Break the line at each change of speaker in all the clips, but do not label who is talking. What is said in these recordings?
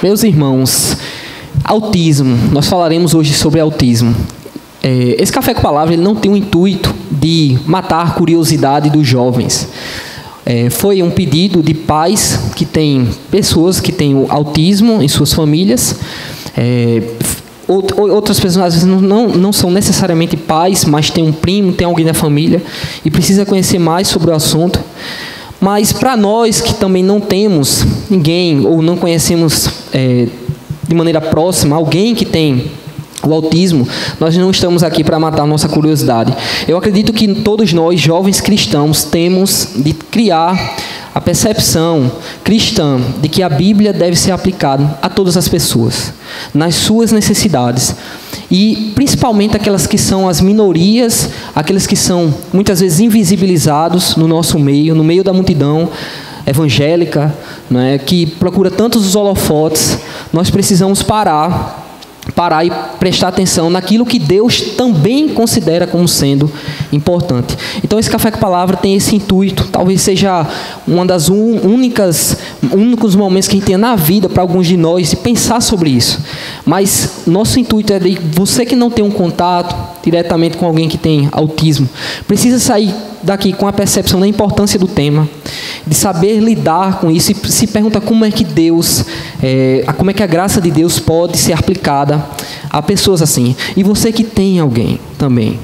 Meus irmãos, autismo, nós falaremos hoje sobre autismo. Esse Café com Palavra ele não tem o intuito de matar a curiosidade dos jovens. Foi um pedido de pais que têm pessoas que têm o autismo em suas famílias. Outras pessoas às vezes não são necessariamente pais, mas tem um primo, tem alguém da família e precisa conhecer mais sobre o assunto. Mas para nós que também não temos ninguém ou não conhecemos de maneira próxima alguém que tem o autismo, nós não estamos aqui para matar nossa curiosidade. Eu acredito que todos nós, jovens cristãos, temos de criar a percepção cristã de que a Bíblia deve ser aplicada a todas as pessoas, nas suas necessidades. E principalmente aquelas que são as minorias, aqueles que são muitas vezes invisibilizados no nosso meio, no meio da multidão evangélica, né, que procura tantos os holofotes. Nós precisamos parar e prestar atenção naquilo que Deus também considera como sendo importante. Então esse Café com Palavra tem esse intuito. Talvez seja uma das únicos momentos que a gente tem na vida para alguns de nós de pensar sobre isso. Mas nosso intuito é de você que não tem um contato diretamente com alguém que tem autismo, precisa sair daqui com a percepção da importância do tema, de saber lidar com isso e se perguntar como é que como é que a graça de Deus pode ser aplicada a pessoas assim. E você que tem alguém também,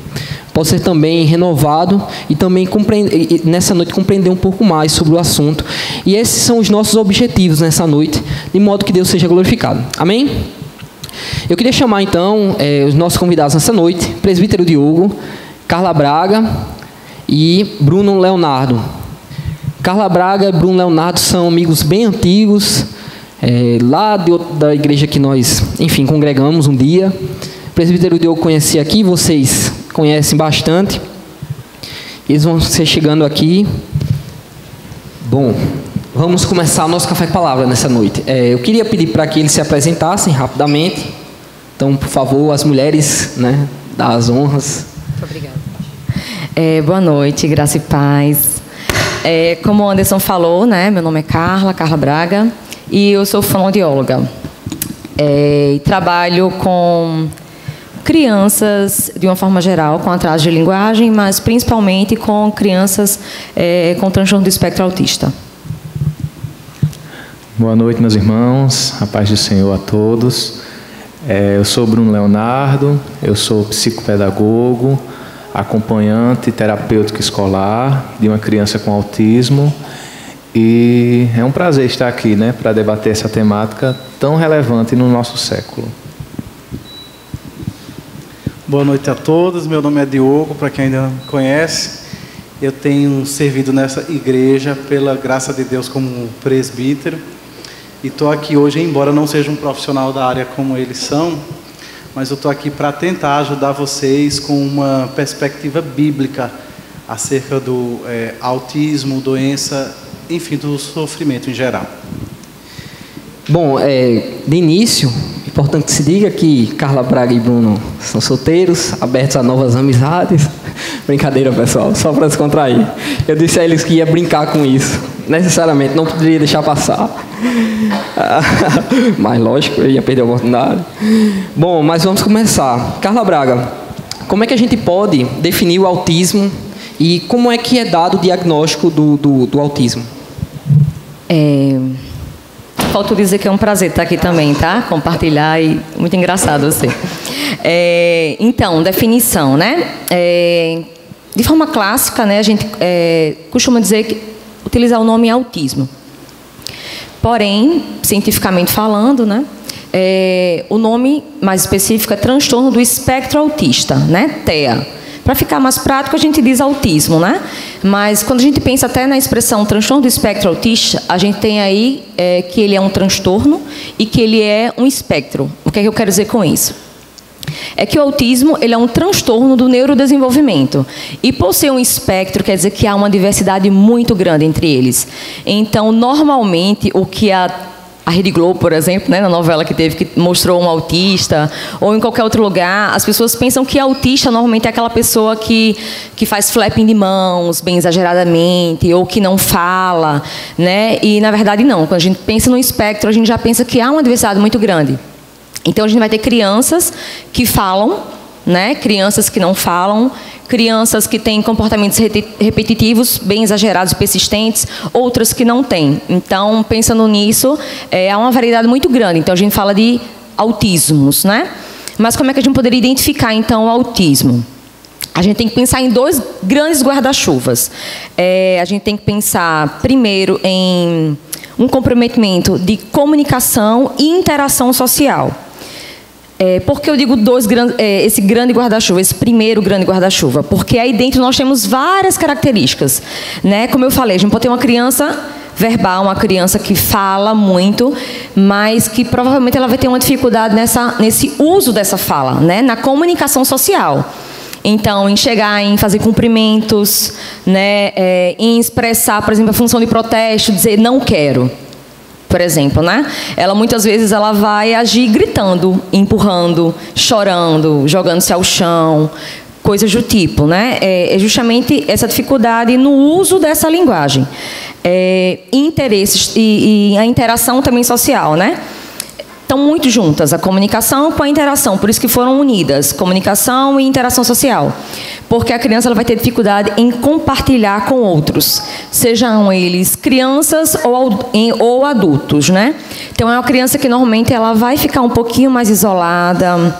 pode ser também renovado e também nessa noite compreender um pouco mais sobre o assunto. E esses são os nossos objetivos nessa noite, de modo que Deus seja glorificado. Amém? Eu queria chamar então os nossos convidados nessa noite, Presbítero Diogo, Carla Braga e Bruno Leonardo. Carla Braga e Bruno Leonardo são amigos bem antigos, lá da igreja que nós, enfim, congregamos um dia. O Presbítero Diogo conheci aqui, vocês conhecem bastante. Eles vão ser chegando aqui. Bom, vamos começar o nosso Café com Palavra nessa noite. Eu queria pedir para que eles se apresentassem rapidamente. Então, por favor, as mulheres, né, dá as honras.
Muito obrigada. Boa noite, graça e paz. Como o Anderson falou, né, meu nome é Carla Braga, e eu sou fonoaudióloga. Trabalho com crianças, de uma forma geral, com atraso de linguagem, mas principalmente com crianças com transtorno do espectro autista.
Boa noite, meus irmãos. A paz do Senhor a todos. Eu sou Bruno Leonardo, eu sou psicopedagogo, acompanhante terapêutico escolar de uma criança com autismo. E é um prazer estar aqui, né, para debater essa temática tão relevante no nosso século.
Boa noite a todos, meu nome é Diogo, para quem ainda não me conhece. Eu tenho servido nessa igreja, pela graça de Deus, como presbítero. E estou aqui hoje, embora não seja um profissional da área como eles são, mas eu estou aqui para tentar ajudar vocês com uma perspectiva bíblica acerca do autismo, doença, enfim, do sofrimento em geral.
Bom, de início, é importante que se diga que Carla Braga e Bruno são solteiros, abertos a novas amizades. Brincadeira, pessoal, só para descontrair. Eu disse a eles que ia brincar com isso. Necessariamente, não poderia deixar passar. Mas, lógico, eu ia perder a oportunidade. Bom, mas vamos começar. Carla Braga, como é que a gente pode definir o autismo e como é que é dado o diagnóstico do autismo?
Falta dizer que é um prazer estar aqui também, tá? Compartilhar e muito engraçado você. Então, definição, né? De forma clássica, né, a gente costuma dizer que utilizar o nome autismo. Porém, cientificamente falando, né, o nome mais específico é transtorno do espectro autista, né, TEA. Para ficar mais prático, a gente diz autismo, né? Mas quando a gente pensa até na expressão transtorno do espectro autista, a gente tem aí que ele é um transtorno e que ele é um espectro. O que é que eu quero dizer com isso? É que o autismo ele é um transtorno do neurodesenvolvimento. E por ser um espectro, quer dizer que há uma diversidade muito grande entre eles. Então, normalmente, o que a Rede Globo, por exemplo, né, na novela que teve, que mostrou um autista, ou em qualquer outro lugar, as pessoas pensam que autista normalmente é aquela pessoa que faz flapping de mãos, bem exageradamente, ou que não fala, né? E, na verdade, não. Quando a gente pensa no espectro, a gente já pensa que há uma diversidade muito grande. Então, a gente vai ter crianças que falam, né? Crianças que não falam, crianças que têm comportamentos repetitivos, bem exagerados e persistentes, outras que não têm. Então, pensando nisso, há uma variedade muito grande. Então, a gente fala de autismos, né? Mas como é que a gente poderia identificar, então, o autismo? A gente tem que pensar em 2 grandes guarda-chuvas. A gente tem que pensar, primeiro, em um comprometimento de comunicação e interação social. Por que eu digo esse grande guarda-chuva, esse primeiro grande guarda-chuva? Porque aí dentro nós temos várias características, né? Como eu falei, a gente pode ter uma criança verbal, uma criança que fala muito, mas que provavelmente ela vai ter uma dificuldade nesse uso dessa fala, né? Na comunicação social. Então, em chegar, em fazer cumprimentos, né? Em expressar, por exemplo, a função de protesto, dizer não quero. Por exemplo, né? Ela muitas vezes ela vai agir gritando, empurrando, chorando, jogando-se ao chão, coisas do tipo, né? É justamente essa dificuldade no uso dessa linguagem. Interesses e a interação também social, né? Estão muito juntas, a comunicação com a interação, por isso que foram unidas, comunicação e interação social. Porque a criança ela vai ter dificuldade em compartilhar com outros, sejam eles crianças ou adultos, né? Então, é uma criança que normalmente ela vai ficar um pouquinho mais isolada,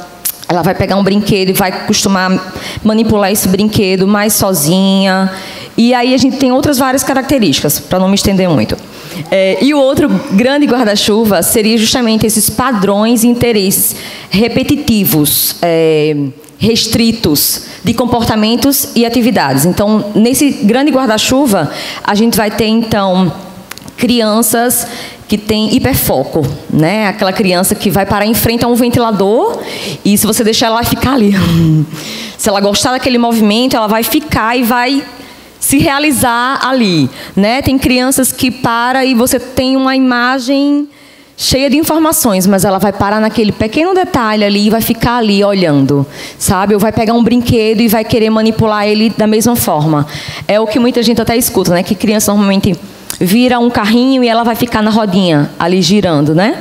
ela vai pegar um brinquedo e vai costumar manipular esse brinquedo mais sozinha. E aí a gente tem outras várias características, para não me estender muito. E o outro grande guarda-chuva seria justamente esses padrões e interesses repetitivos, restritos de comportamentos e atividades. Então, nesse grande guarda-chuva, a gente vai ter, então, crianças que têm hiperfoco, né? Aquela criança que vai parar em frente a um ventilador e se você deixar ela vai ficar ali. Se ela gostar daquele movimento, ela vai ficar e vai se realizar ali, né? Tem crianças que param e você tem uma imagem cheia de informações, mas ela vai parar naquele pequeno detalhe ali e vai ficar ali olhando, sabe? Ou vai pegar um brinquedo e vai querer manipular ele da mesma forma. É o que muita gente até escuta, né? Que criança normalmente vira um carrinho e ela vai ficar na rodinha ali girando, né?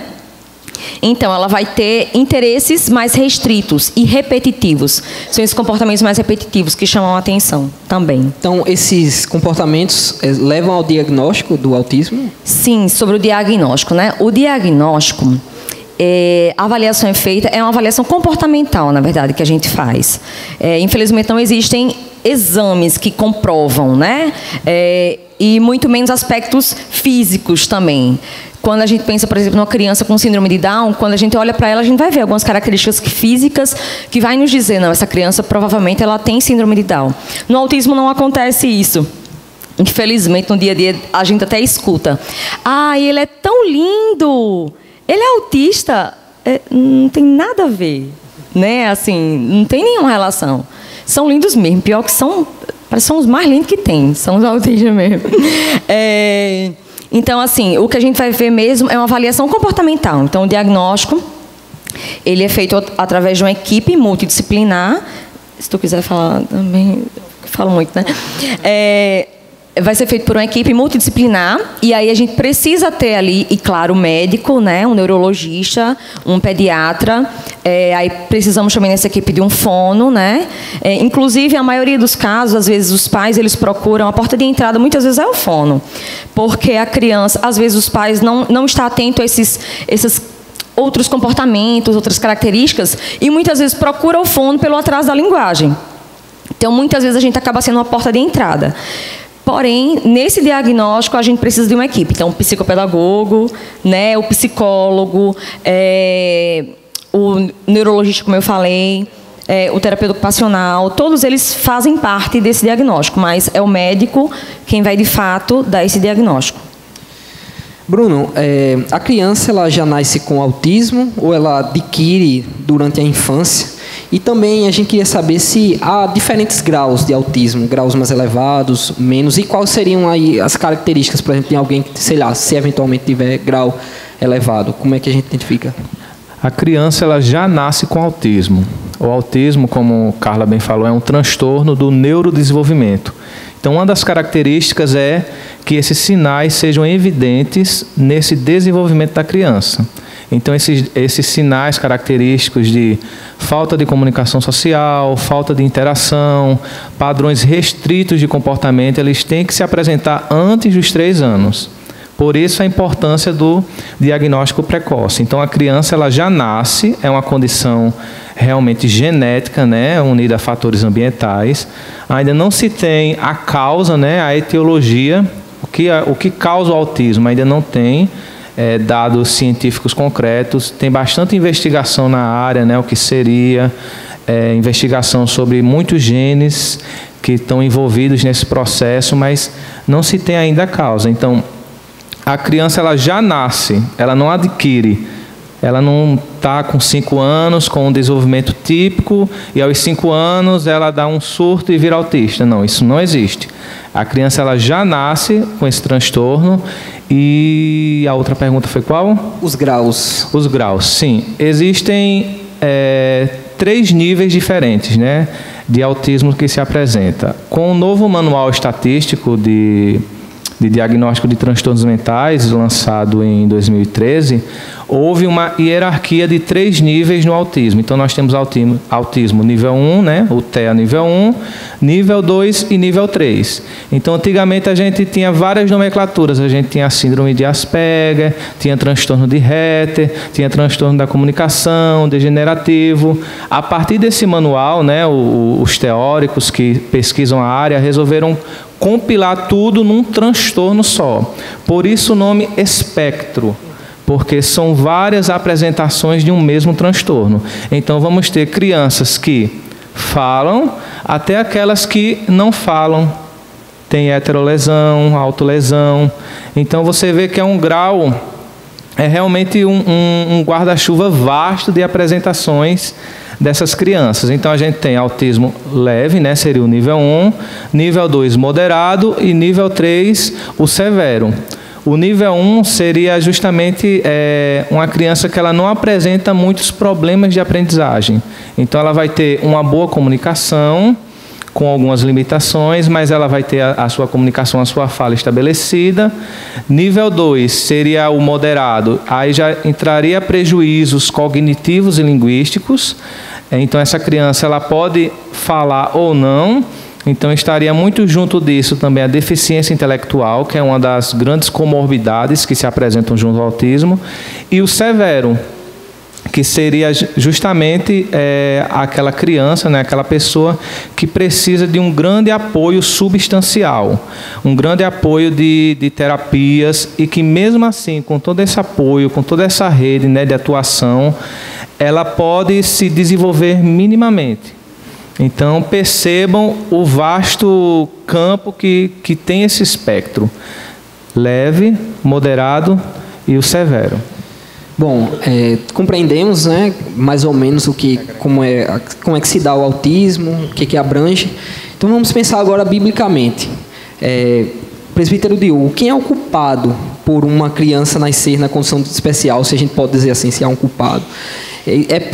Então, ela vai ter interesses mais restritos e repetitivos. São esses comportamentos mais repetitivos que chamam a atenção também.
Então, esses comportamentos levam ao diagnóstico do autismo?
Sim, sobre o diagnóstico, né? O diagnóstico, a avaliação é feita, é uma avaliação comportamental, na verdade, que a gente faz. Infelizmente, não existem exames que comprovam, né? E muito menos aspectos físicos também. Quando a gente pensa, por exemplo, numa criança com síndrome de Down, quando a gente olha para ela, a gente vai ver algumas características físicas que vai nos dizer, não, essa criança provavelmente ela tem síndrome de Down. No autismo não acontece isso. Infelizmente, no dia a dia, a gente até escuta. Ah, ele é tão lindo! Ele é autista? Não tem nada a ver, né? Assim, não tem nenhuma relação. São lindos mesmo, pior que são, parece que são os mais lindos que tem, são os autistas mesmo. Então, assim, o que a gente vai ver mesmo é uma avaliação comportamental. Então, o diagnóstico, ele é feito através de uma equipe multidisciplinar. Se tu quiser falar também, falo muito, né? Vai ser feito por uma equipe multidisciplinar e aí a gente precisa ter ali, e claro, um médico, né, um neurologista, um pediatra, aí precisamos também nessa equipe de um fono, né? Inclusive, a maioria dos casos, às vezes os pais, eles procuram, a porta de entrada muitas vezes é o fono, porque a criança, às vezes os pais não estão atentos a esses outros comportamentos, outras características, e muitas vezes procura o fono pelo atraso da linguagem. Então, muitas vezes a gente acaba sendo uma porta de entrada. Porém, nesse diagnóstico, a gente precisa de uma equipe. Então, o psicopedagogo, né, o psicólogo, o neurologista, como eu falei, o terapeuta ocupacional, todos eles fazem parte desse diagnóstico, mas é o médico quem vai, de fato, dar esse diagnóstico.
Bruno, a criança ela já nasce com autismo ou ela adquire durante a infância? E também a gente queria saber se há diferentes graus de autismo, graus mais elevados, menos, e quais seriam aí as características, por exemplo, de alguém que, sei lá, se eventualmente tiver grau elevado? Como é que a gente identifica?
A criança ela já nasce com autismo. O autismo, como Carla bem falou, é um transtorno do neurodesenvolvimento. Então, uma das características é que esses sinais sejam evidentes nesse desenvolvimento da criança. Então, esses sinais característicos de falta de comunicação social, falta de interação, padrões restritos de comportamento, eles têm que se apresentar antes dos 3 anos. Por isso, a importância do diagnóstico precoce. Então, a criança ela já nasce, é uma condição realmente genética, né, unida a fatores ambientais. Ainda não se tem a causa, né, a etiologia, o que causa o autismo, ainda não tem dados científicos concretos. Tem bastante investigação na área, né, o que seria, investigação sobre muitos genes que estão envolvidos nesse processo, mas não se tem ainda a causa. Então, a criança ela já nasce, ela não adquire, ela não está com 5 anos, com um desenvolvimento típico, e aos 5 anos ela dá um surto e vira autista. Não, isso não existe. A criança ela já nasce com esse transtorno. E a outra pergunta foi qual?
Os graus.
Os graus, sim. Existem 3 níveis diferentes, né, de autismo que se apresenta. Com o novo manual estatístico de diagnóstico de transtornos mentais, lançado em 2013, houve uma hierarquia de 3 níveis no autismo. Então, nós temos autismo nível 1, né, o TEA nível 1, nível 2 e nível 3. Então, antigamente, a gente tinha várias nomenclaturas. A gente tinha a síndrome de Asperger, tinha transtorno de Retter, tinha transtorno da comunicação, degenerativo. A partir desse manual, né, os teóricos que pesquisam a área resolveram compilar tudo num transtorno só. Por isso o nome espectro, porque são várias apresentações de um mesmo transtorno. Então vamos ter crianças que falam, até aquelas que não falam. Tem heterolesão, autolesão. Então você vê que é um grau, é realmente um guarda-chuva vasto de apresentações dessas crianças. Então, a gente tem autismo leve, né, seria o nível 1, nível 2 moderado e nível 3 o severo. O nível 1 seria justamente uma criança que ela não apresenta muitos problemas de aprendizagem. Então, ela vai ter uma boa comunicação, com algumas limitações, mas ela vai ter a sua comunicação, a sua fala estabelecida. Nível 2 seria o moderado, aí já entraria prejuízos cognitivos e linguísticos. Então, essa criança ela pode falar ou não. Então, estaria muito junto disso também a deficiência intelectual, que é uma das grandes comorbidades que se apresentam junto ao autismo, e o severo, que seria justamente aquela criança, né, aquela pessoa que precisa de um grande apoio substancial, um grande apoio de terapias, e que mesmo assim, com todo esse apoio, com toda essa rede, né, de atuação, ela pode se desenvolver minimamente. Então, percebam o vasto campo que tem esse espectro, leve, moderado e o severo.
Bom, compreendemos, né, mais ou menos como é que se dá o autismo, o que abrange. Então vamos pensar agora biblicamente. Presbítero Diogo, quem é o culpado por uma criança nascer na condição especial, se a gente pode dizer assim, se há um culpado?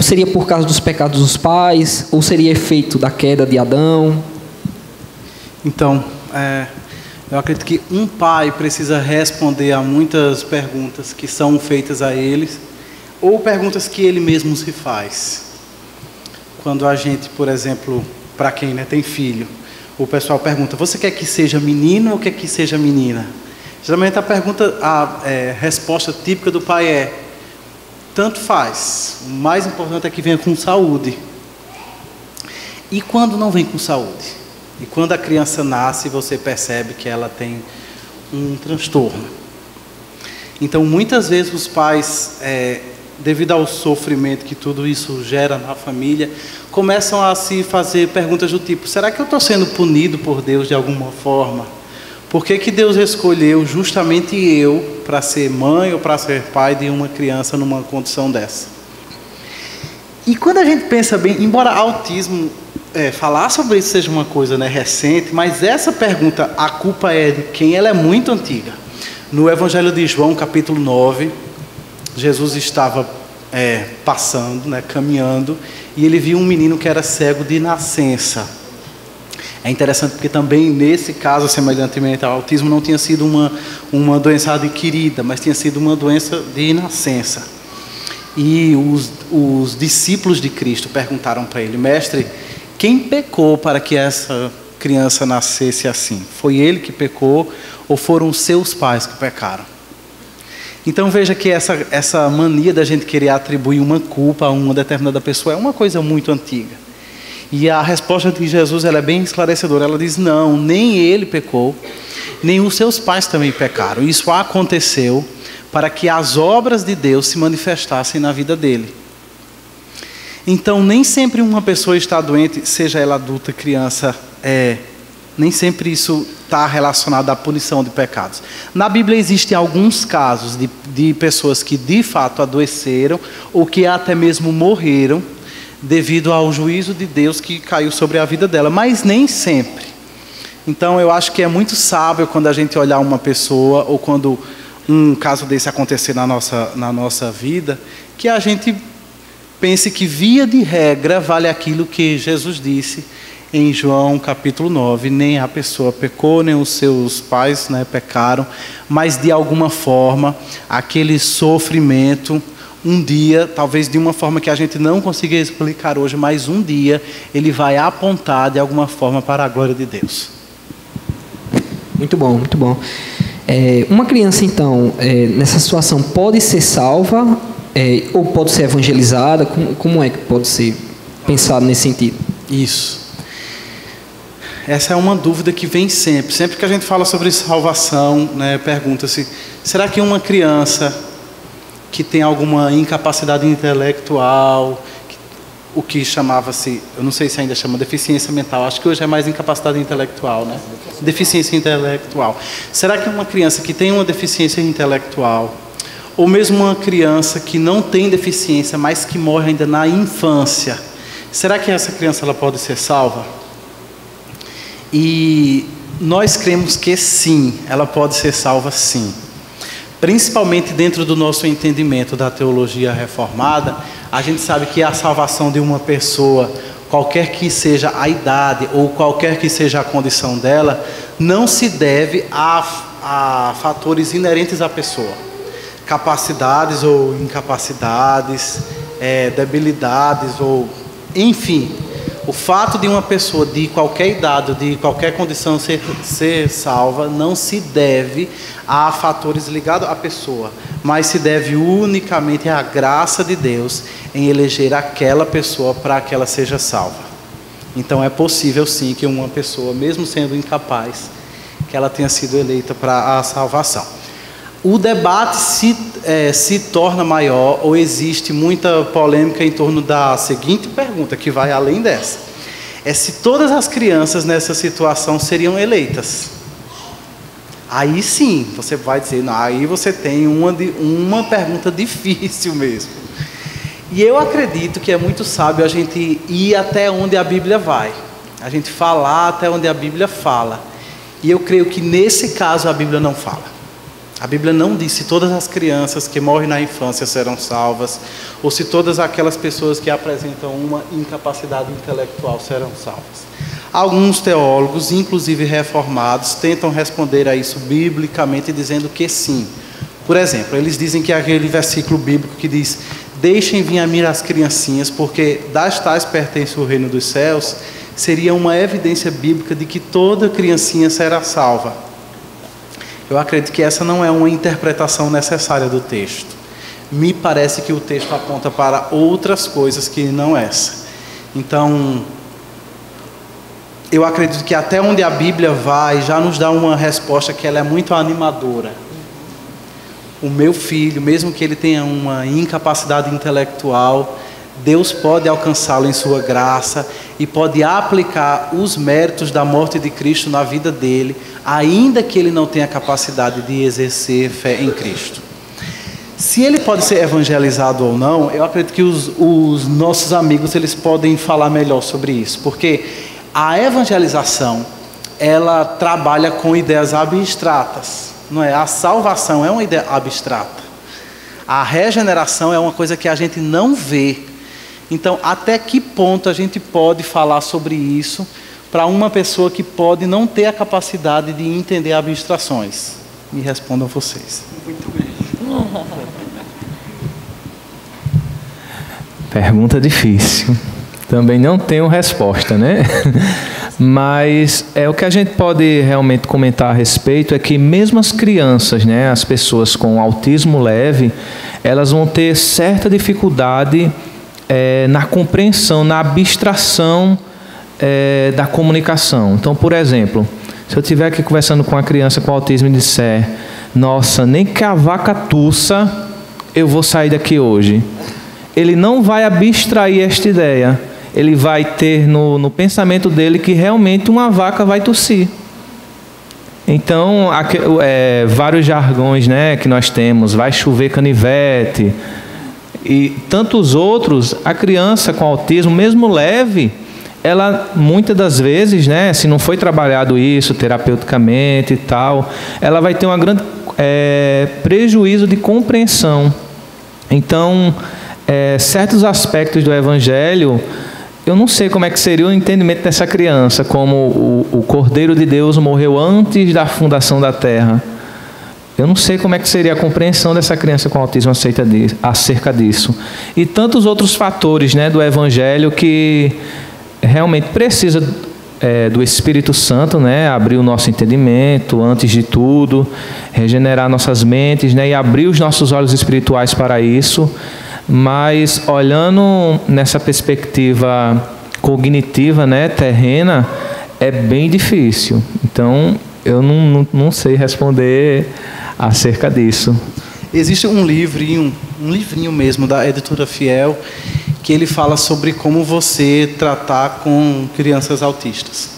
Seria por causa dos pecados dos pais, ou seria efeito da queda de Adão?
Então, eu acredito que um pai precisa responder a muitas perguntas que são feitas a eles, ou perguntas que ele mesmo se faz. Quando a gente, por exemplo, para quem, né, tem filho, o pessoal pergunta: você quer que seja menino ou quer que seja menina? Geralmente a resposta típica do pai é: tanto faz, o mais importante é que venha com saúde. E quando não vem com saúde? E quando a criança nasce, você percebe que ela tem um transtorno. Então, muitas vezes os pais, devido ao sofrimento que tudo isso gera na família, começam a se fazer perguntas do tipo: será que eu estou sendo punido por Deus de alguma forma? Por que Deus escolheu justamente eu para ser mãe ou para ser pai de uma criança numa condição dessa? E quando a gente pensa bem, embora autismo, falar sobre isso seja uma coisa, né, recente, mas essa pergunta, a culpa é de quem? Ela é muito antiga. No Evangelho de João, capítulo 9, Jesus estava passando, né, caminhando, e ele viu um menino que era cego de nascença. É interessante porque também nesse caso, semelhantemente ao autismo, não tinha sido uma doença adquirida, mas tinha sido uma doença de nascença. E os discípulos de Cristo perguntaram para ele: mestre, quem pecou para que essa criança nascesse assim? Foi ele que pecou ou foram os seus pais que pecaram? Então veja que essa mania da gente querer atribuir uma culpa a uma determinada pessoa é uma coisa muito antiga. E a resposta de Jesus, ela é bem esclarecedora. Ela diz: não, nem ele pecou, nem os seus pais também pecaram. Isso aconteceu para que as obras de Deus se manifestassem na vida dele. Então, nem sempre uma pessoa está doente, seja ela adulta, criança, nem sempre isso está relacionado à punição de pecados. Na Bíblia existem alguns casos de pessoas que de fato adoeceram ou que até mesmo morreram devido ao juízo de Deus que caiu sobre a vida dela, mas nem sempre. Então eu acho que é muito sábio quando a gente olhar uma pessoa, ou quando um caso desse acontecer na nossa vida, que a gente pense que via de regra vale aquilo que Jesus disse em João capítulo 9, nem a pessoa pecou, nem os seus pais, né, pecaram, mas de alguma forma aquele sofrimento, um dia, talvez de uma forma que a gente não consiga explicar hoje, mas um dia ele vai apontar de alguma forma para a glória de Deus.
Muito bom, muito bom. Uma criança, então, nessa situação pode ser salva ou pode ser evangelizada? Como é que pode ser pensado nesse sentido?
Isso. Essa é uma dúvida que vem sempre. Sempre que a gente fala sobre salvação, né, pergunta-se: será que uma criança que tem alguma incapacidade intelectual, o que chamava-se, eu não sei se ainda chama deficiência mental, acho que hoje é mais incapacidade intelectual, né? Deficiência intelectual. Será que uma criança que tem uma deficiência intelectual, ou mesmo uma criança que não tem deficiência, mas que morre ainda na infância, será que essa criança ela pode ser salva? E nós cremos que sim, ela pode ser salva sim. Principalmente dentro do nosso entendimento da teologia reformada, a gente sabe que a salvação de uma pessoa, qualquer que seja a idade ou qualquer que seja a condição dela, não se deve a fatores inerentes à pessoa. Capacidades ou incapacidades, debilidades, ou enfim. O fato de uma pessoa de qualquer idade, de qualquer condição ser salva, não se deve a fatores ligados à pessoa, mas se deve unicamente à graça de Deus em eleger aquela pessoa para que ela seja salva. Então é possível sim que uma pessoa, mesmo sendo incapaz, que ela tenha sido eleita para a salvação. O debate se torna maior, ou existe muita polêmica em torno da seguinte pergunta, que vai além dessa: se todas as crianças nessa situação seriam eleitas. Aí sim, você vai dizer, não, aí você tem uma pergunta difícil mesmo. E eu acredito que é muito sábio a gente ir até onde a Bíblia vai, a gente falar até onde a Bíblia fala. E eu creio que nesse caso a Bíblia não fala. A Bíblia não diz se todas as crianças que morrem na infância serão salvas, ou se todas aquelas pessoas que apresentam uma incapacidade intelectual serão salvas. Alguns teólogos, inclusive reformados, tentam responder a isso biblicamente, dizendo que sim. Por exemplo, eles dizem que aquele versículo bíblico que diz: deixem vir a mim as criancinhas, porque das tais pertence o reino dos céus, seria uma evidência bíblica de que toda criancinha será salva. Eu acredito que essa não é uma interpretação necessária do texto. Me parece que o texto aponta para outras coisas que não essa. Então, eu acredito que até onde a Bíblia vai já nos dá uma resposta que ela é muito animadora. O meu filho, mesmo que ele tenha uma incapacidade intelectual, Deus pode alcançá-lo em sua graça e pode aplicar os méritos da morte de Cristo na vida dele, ainda que ele não tenha capacidade de exercer fé em Cristo. Se ele pode ser evangelizado ou não, eu acredito que os nossos amigos eles podem falar melhor sobre isso, porque a evangelização ela trabalha com ideias abstratas, não é? A salvação é uma ideia abstrata. A regeneração é uma coisa que a gente não vê. Então, até que ponto a gente pode falar sobre isso para uma pessoa que pode não ter a capacidade de entender abstrações? Me respondam vocês. Muito bem.
Pergunta difícil. Também não tenho resposta, né? Mas o que a gente pode realmente comentar a respeito é que mesmo as crianças, né, as pessoas com autismo leve, elas vão ter certa dificuldade na compreensão, na abstração da comunicação. Então, por exemplo, se eu estiver aqui conversando com uma criança com autismo e disser: nossa, nem que a vaca tussa, eu vou sair daqui hoje. Ele não vai abstrair esta ideia. Ele vai ter no pensamento dele que realmente uma vaca vai tossir. Então, vários jargões, né, que nós temos, vai chover canivete, e tantos outros, a criança com autismo, mesmo leve, ela, muitas das vezes, né, se não foi trabalhado isso terapeuticamente e tal, ela vai ter um grande prejuízo de compreensão. Então, certos aspectos do Evangelho, eu não sei como é que seria o entendimento dessa criança, como o Cordeiro de Deus morreu antes da fundação da terra. Eu não sei como é que seria a compreensão dessa criança com autismo acerca disso. E tantos outros fatores, né, do Evangelho que realmente precisa do Espírito Santo, né, abrir o nosso entendimento, antes de tudo, regenerar nossas mentes, né, e abrir os nossos olhos espirituais para isso. Mas olhando nessa perspectiva cognitiva, né, terrena, é bem difícil. Então, eu não sei responder acerca disso.
Existe um livrinho mesmo da editora Fiel, que ele fala sobre como você tratar com crianças autistas.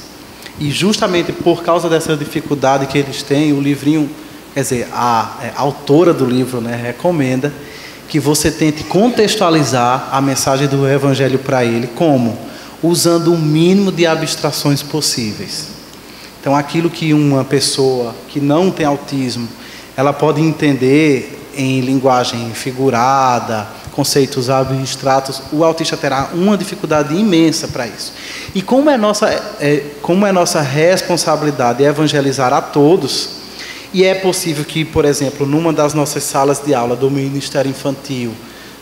E justamente por causa dessa dificuldade que eles têm, o livrinho, quer dizer, a autora do livro, né, recomenda que você tente contextualizar a mensagem do Evangelho para ele, como? Usando o mínimo de abstrações possíveis. Então, aquilo que uma pessoa que não tem autismo, ela pode entender em linguagem figurada, conceitos abstratos, o autista terá uma dificuldade imensa para isso. E como é nossa responsabilidade evangelizar a todos, e é possível que, por exemplo, numa das nossas salas de aula do Ministério Infantil,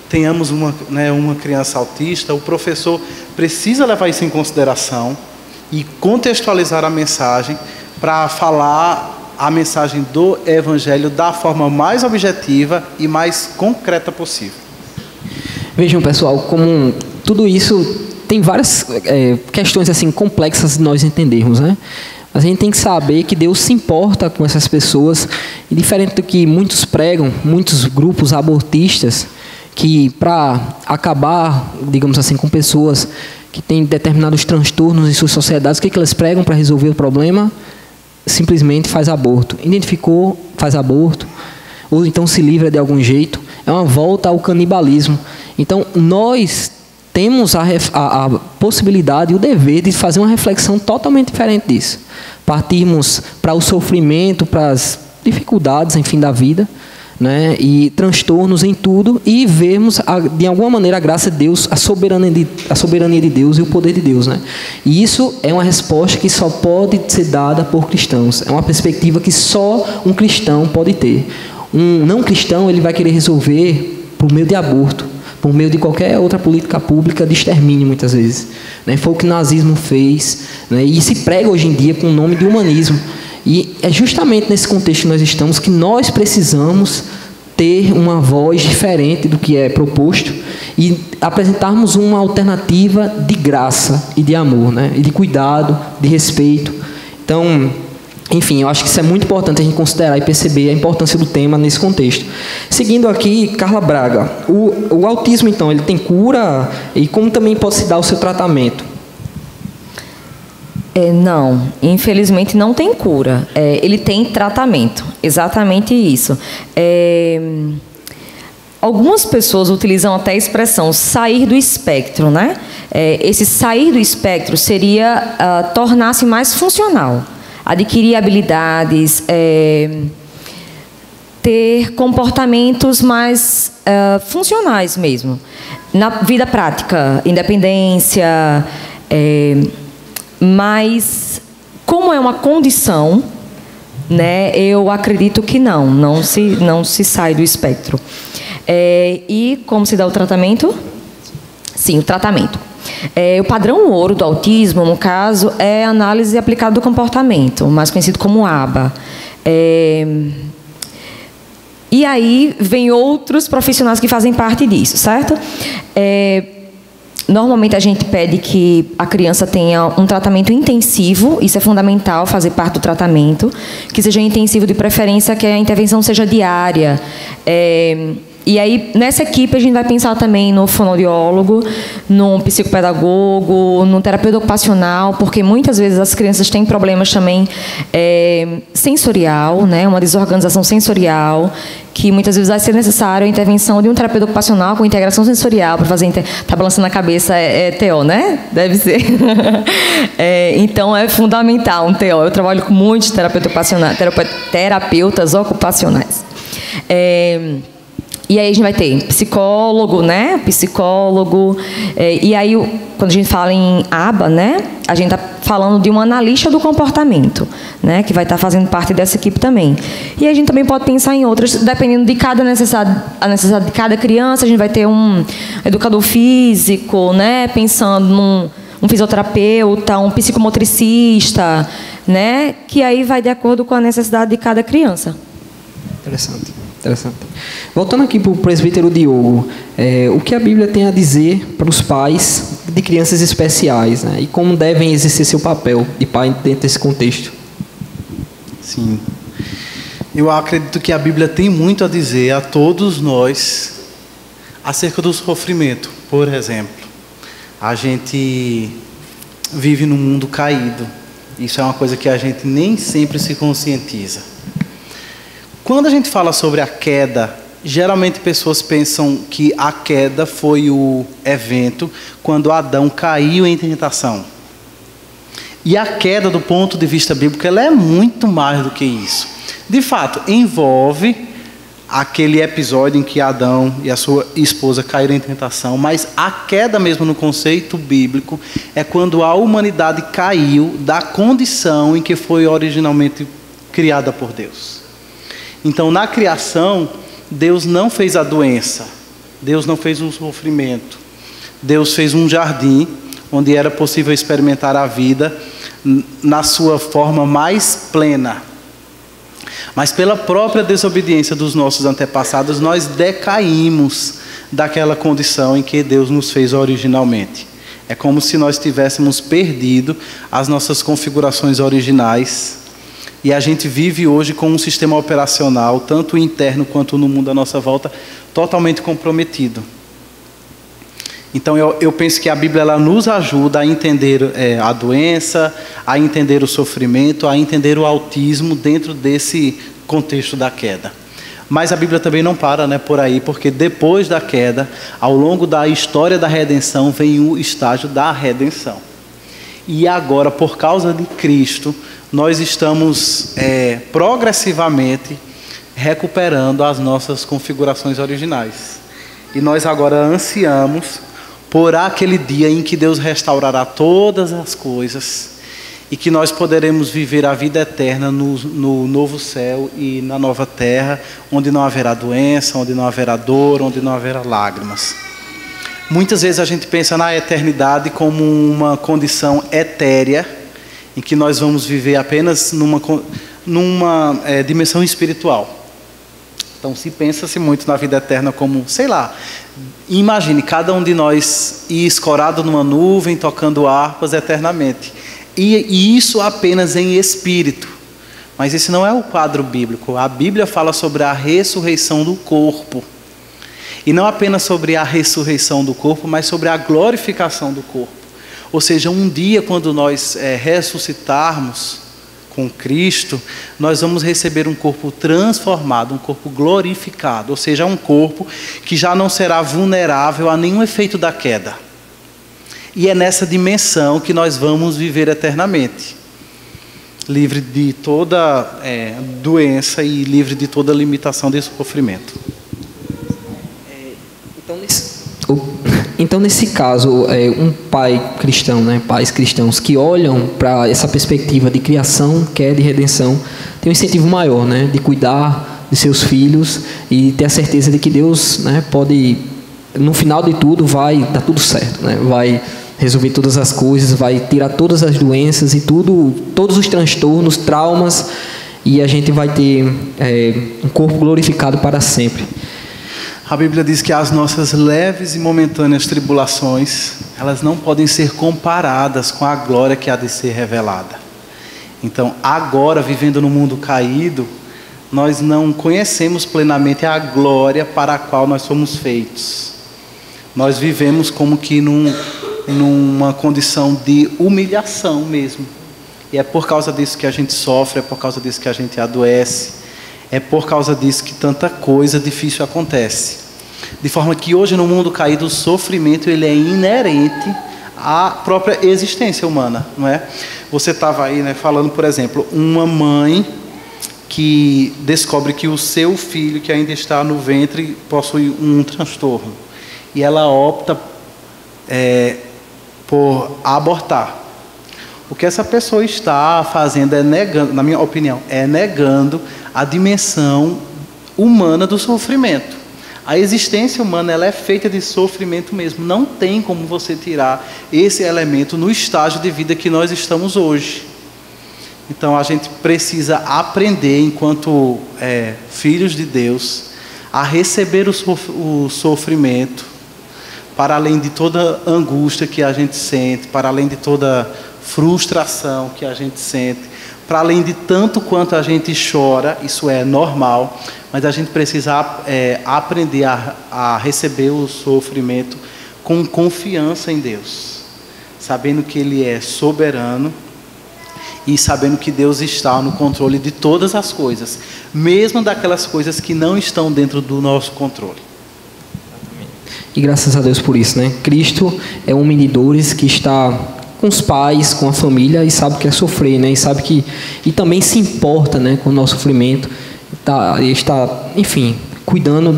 tenhamos uma criança autista, o professor precisa levar isso em consideração e contextualizar a mensagem para falar a mensagem do Evangelho da forma mais objetiva e mais concreta possível.
Vejam, pessoal, como tudo isso tem várias questões assim complexas de nós entendermos, né? A gente tem que saber que Deus se importa com essas pessoas, e diferente do que muitos pregam, muitos grupos abortistas, que para acabar, digamos assim, com pessoas que têm determinados transtornos em suas sociedades, o que elas pregam para resolver o problema? Simplesmente faz aborto. Identificou, faz aborto, ou então se livra de algum jeito. É uma volta ao canibalismo. Então, nós temos a possibilidade e o dever de fazer uma reflexão totalmente diferente disso. Partirmos para o sofrimento, para as dificuldades, enfim, da vida, né, e transtornos em tudo, e vermos, de alguma maneira, a graça de Deus, a soberania de Deus e o poder de Deus, né? E isso é uma resposta que só pode ser dada por cristãos. É uma perspectiva que só um cristão pode ter. Um não cristão, ele vai querer resolver por meio de aborto, por meio de qualquer outra política pública de extermínio, muitas vezes, né? Foi o que o nazismo fez, né? E se prega hoje em dia com o nome de humanismo. E é justamente nesse contexto que nós estamos que nós precisamos ter uma voz diferente do que é proposto e apresentarmos uma alternativa de graça e de amor, né? E de cuidado, de respeito. Então, enfim, eu acho que isso é muito importante a gente considerar e perceber a importância do tema nesse contexto. Seguindo aqui, Carla Braga. O autismo, então, ele tem cura? E como também pode se dar o seu tratamento?
Não, infelizmente não tem cura. Ele tem tratamento, exatamente isso. Algumas pessoas utilizam até a expressão sair do espectro, né? Esse sair do espectro seria tornar-se mais funcional, adquirir habilidades, ter comportamentos mais funcionais mesmo, na vida prática, independência, mas como é uma condição, né, eu acredito que não se sai do espectro. E como se dá o tratamento? Sim, o tratamento. O padrão ouro do autismo, no caso, é a análise aplicada do comportamento, mais conhecido como ABA. E aí vem outros profissionais que fazem parte disso, certo? Normalmente a gente pede que a criança tenha um tratamento intensivo, isso é fundamental, fazer parte do tratamento, que seja intensivo de preferência, que a intervenção seja diária. E aí, nessa equipe, a gente vai pensar também no fonoaudiólogo, no psicopedagogo, no terapeuta ocupacional, porque muitas vezes as crianças têm problemas também sensorial, né, uma desorganização sensorial, que muitas vezes vai ser necessário a intervenção de um terapeuta ocupacional com integração sensorial para fazer... Tá balançando a cabeça, TO, né? Deve ser. Então, é fundamental um TO. Eu trabalho com muitos terapeutas ocupacionais. E aí a gente vai ter psicólogo, né? Psicólogo. E aí, quando a gente fala em ABA, né? A gente está falando de um analista do comportamento, né? Que vai estar fazendo parte dessa equipe também. E a gente também pode pensar em outras, dependendo de cada necessidade de cada criança. A gente vai ter um educador físico, né? Pensando num fisioterapeuta, um psicomotricista, né? Que aí vai de acordo com a necessidade de cada criança.
Interessante. Voltando aqui para o presbítero Diogo, o que a Bíblia tem a dizer para os pais de crianças especiais, né? E como devem exercer seu papel de pai dentro desse contexto?
Sim. Eu acredito que a Bíblia tem muito a dizer a todos nós acerca do sofrimento. Por exemplo, a gente vive num mundo caído. Isso é uma coisa que a gente nem sempre se conscientiza. Quando a gente fala sobre a queda, geralmente pessoas pensam que a queda foi o evento quando Adão caiu em tentação. E a queda, do ponto de vista bíblico, ela é muito mais do que isso. De fato, envolve aquele episódio em que Adão e a sua esposa caíram em tentação, mas a queda mesmo no conceito bíblico é quando a humanidade caiu da condição em que foi originalmente criada por Deus. Então, na criação, Deus não fez a doença, Deus não fez um sofrimento. Deus fez um jardim onde era possível experimentar a vida na sua forma mais plena. Mas pela própria desobediência dos nossos antepassados, nós decaímos daquela condição em que Deus nos fez originalmente. É como se nós tivéssemos perdido as nossas configurações originais. E a gente vive hoje com um sistema operacional, tanto interno quanto no mundo à nossa volta, totalmente comprometido. Então eu penso que a Bíblia ela nos ajuda a entender a doença, a entender o sofrimento, a entender o autismo dentro desse contexto da queda. Mas a Bíblia também não para, né, por aí, porque depois da queda, ao longo da história da redenção, vem o estágio da redenção. E agora, por causa de Cristo, nós estamos progressivamente recuperando as nossas configurações originais. E nós agora ansiamos por aquele dia em que Deus restaurará todas as coisas e que nós poderemos viver a vida eterna no novo céu e na nova terra, onde não haverá doença, onde não haverá dor, onde não haverá lágrimas. Muitas vezes a gente pensa na eternidade como uma condição etérea, em que nós vamos viver apenas numa dimensão espiritual. Então se pensa-se muito na vida eterna como, sei lá, imagine cada um de nós ir escorado numa nuvem, tocando harpas eternamente. E isso apenas em espírito. Mas esse não é o quadro bíblico. A Bíblia fala sobre a ressurreição do corpo. E não apenas sobre a ressurreição do corpo, mas sobre a glorificação do corpo. Ou seja, um dia quando nós ressuscitarmos com Cristo, nós vamos receber um corpo transformado, um corpo glorificado. Ou seja, um corpo que já não será vulnerável a nenhum efeito da queda. E é nessa dimensão que nós vamos viver eternamente. livre de toda doença e livre de toda limitação de sofrimento.
Então, nesse caso, um pai cristão, né, pais cristãos que olham para essa perspectiva de criação, que é de redenção, tem um incentivo maior, né, de cuidar de seus filhos e ter a certeza de que Deus, né, pode, no final de tudo, vai dar tudo certo, né, vai resolver todas as coisas, vai tirar todas as doenças e todos os transtornos, traumas, e a gente vai ter um corpo glorificado para sempre.
A Bíblia diz que as nossas leves e momentâneas tribulações, elas não podem ser comparadas com a glória que há de ser revelada. Então, agora, vivendo no mundo caído, nós não conhecemos plenamente a glória para a qual nós somos feitos. Nós vivemos como que numa condição de humilhação mesmo. E é por causa disso que a gente sofre, é por causa disso que a gente adoece. É por causa disso que tanta coisa difícil acontece. De forma que hoje no mundo caído o sofrimento ele é inerente à própria existência humana, não é? Você estava aí, né, falando, por exemplo, uma mãe que descobre que o seu filho que ainda está no ventre possui um transtorno. E ela opta por abortar. O que essa pessoa está fazendo é negando, na minha opinião, é negando a dimensão humana do sofrimento. A existência humana ela é feita de sofrimento mesmo. Não tem como você tirar esse elemento no estágio de vida que nós estamos hoje. Então a gente precisa aprender, enquanto filhos de Deus, a receber o sofrimento, para além de toda angústia que a gente sente, para além de toda frustração que a gente sente, para além de tanto quanto a gente chora, isso é normal, mas a gente precisa aprender a receber o sofrimento com confiança em Deus, sabendo que Ele é soberano e sabendo que Deus está no controle de todas as coisas, mesmo daquelas coisas que não estão dentro do nosso controle.
E graças a Deus por isso, né? Cristo é um homem de dores que está com os pais, com a família, e sabe que é sofrer, né? E também se importa, né, com o nosso sofrimento, está, enfim, cuidando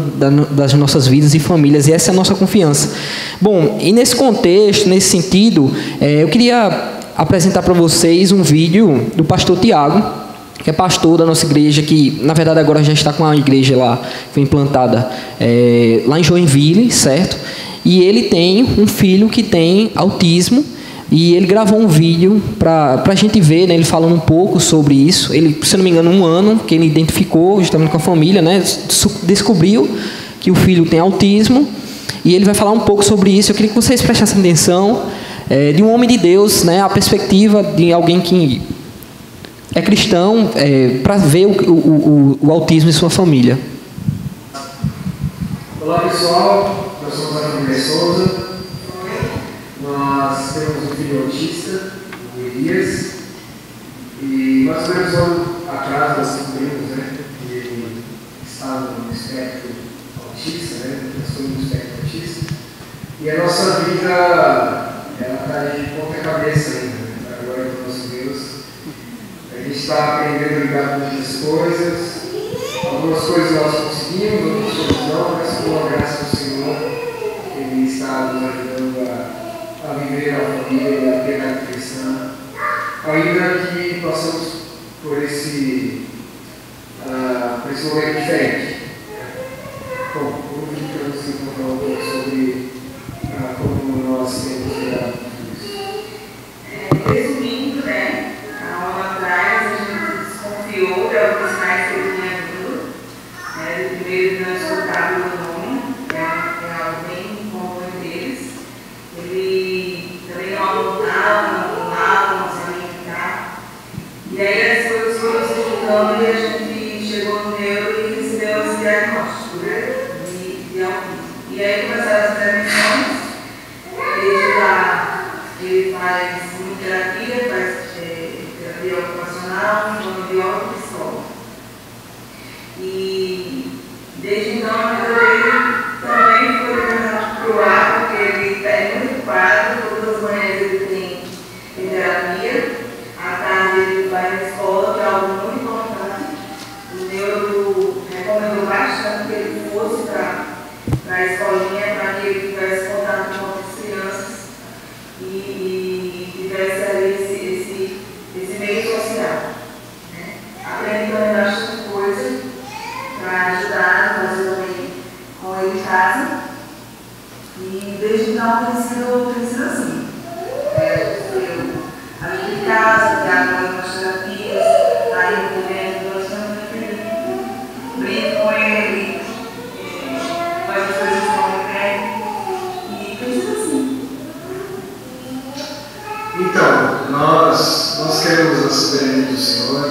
das nossas vidas e famílias, e essa é a nossa confiança. Bom, e nesse contexto, nesse sentido, eu queria apresentar para vocês um vídeo do pastor Tiago, que é pastor da nossa igreja, que na verdade agora já está com a igreja lá, foi implantada lá em Joinville, certo? E ele tem um filho que tem autismo, e ele gravou um vídeo para a gente ver, né, ele falando um pouco sobre isso. Ele, se não me engano, 1 ano que ele identificou justamente com a família, né, descobriu que o filho tem autismo, e ele vai falar um pouco sobre isso. Eu queria que vocês prestassem atenção, de um homem de Deus, né, a perspectiva de alguém que é cristão, para ver o autismo em sua família.
Olá pessoal, nós somos a família Souza. Nós temos um filho autista, o Elias, e mais ou menos um ano atrás nós descobrimos, né, que ele estava no espectro autista, né, no espectro autista, e a nossa vida ela está de ponta cabeça ainda, né, para a glória do nosso Deus. A gente está aprendendo a lidar com muitas coisas, algumas coisas nós conseguimos, outras coisas não, mas com a graça do Senhor, Ele está nos ajudando a viver a família, a piedade cristã, ainda que passamos por esse momento diferente. Bom, vou pedir para você contar um pouco sobre como nós temos lidado com isso.
Resumindo, né, há um ano atrás a gente desconfiou de alguns sinais que ele tinha vindo. Primeiro não escutava o nome, é algo bem comum deles. Ele também não apontava, não pulava, não se alimentar. E aí as coisas foram se juntando e a gente chegou no neuro e recebeu esse diagnóstico, né, de autismo. E aí começaram as intervenções. Desde lá ele faz terapia, faz terapia ocupacional, fonoaudiólogo e psicólogo. E desde então a vida dele também foi levada para o ar, porque ele é muito ocupado, todas as manhãs ele tem terapia, à tarde ele vai na escola. E desde então tem sido assim. A gente em casa, trago algumas terapias, aí eu também bastante, brinco com ele, faz as coisas como ele quer, e tem sido assim.
Então, nós queremos a soberania do Senhor.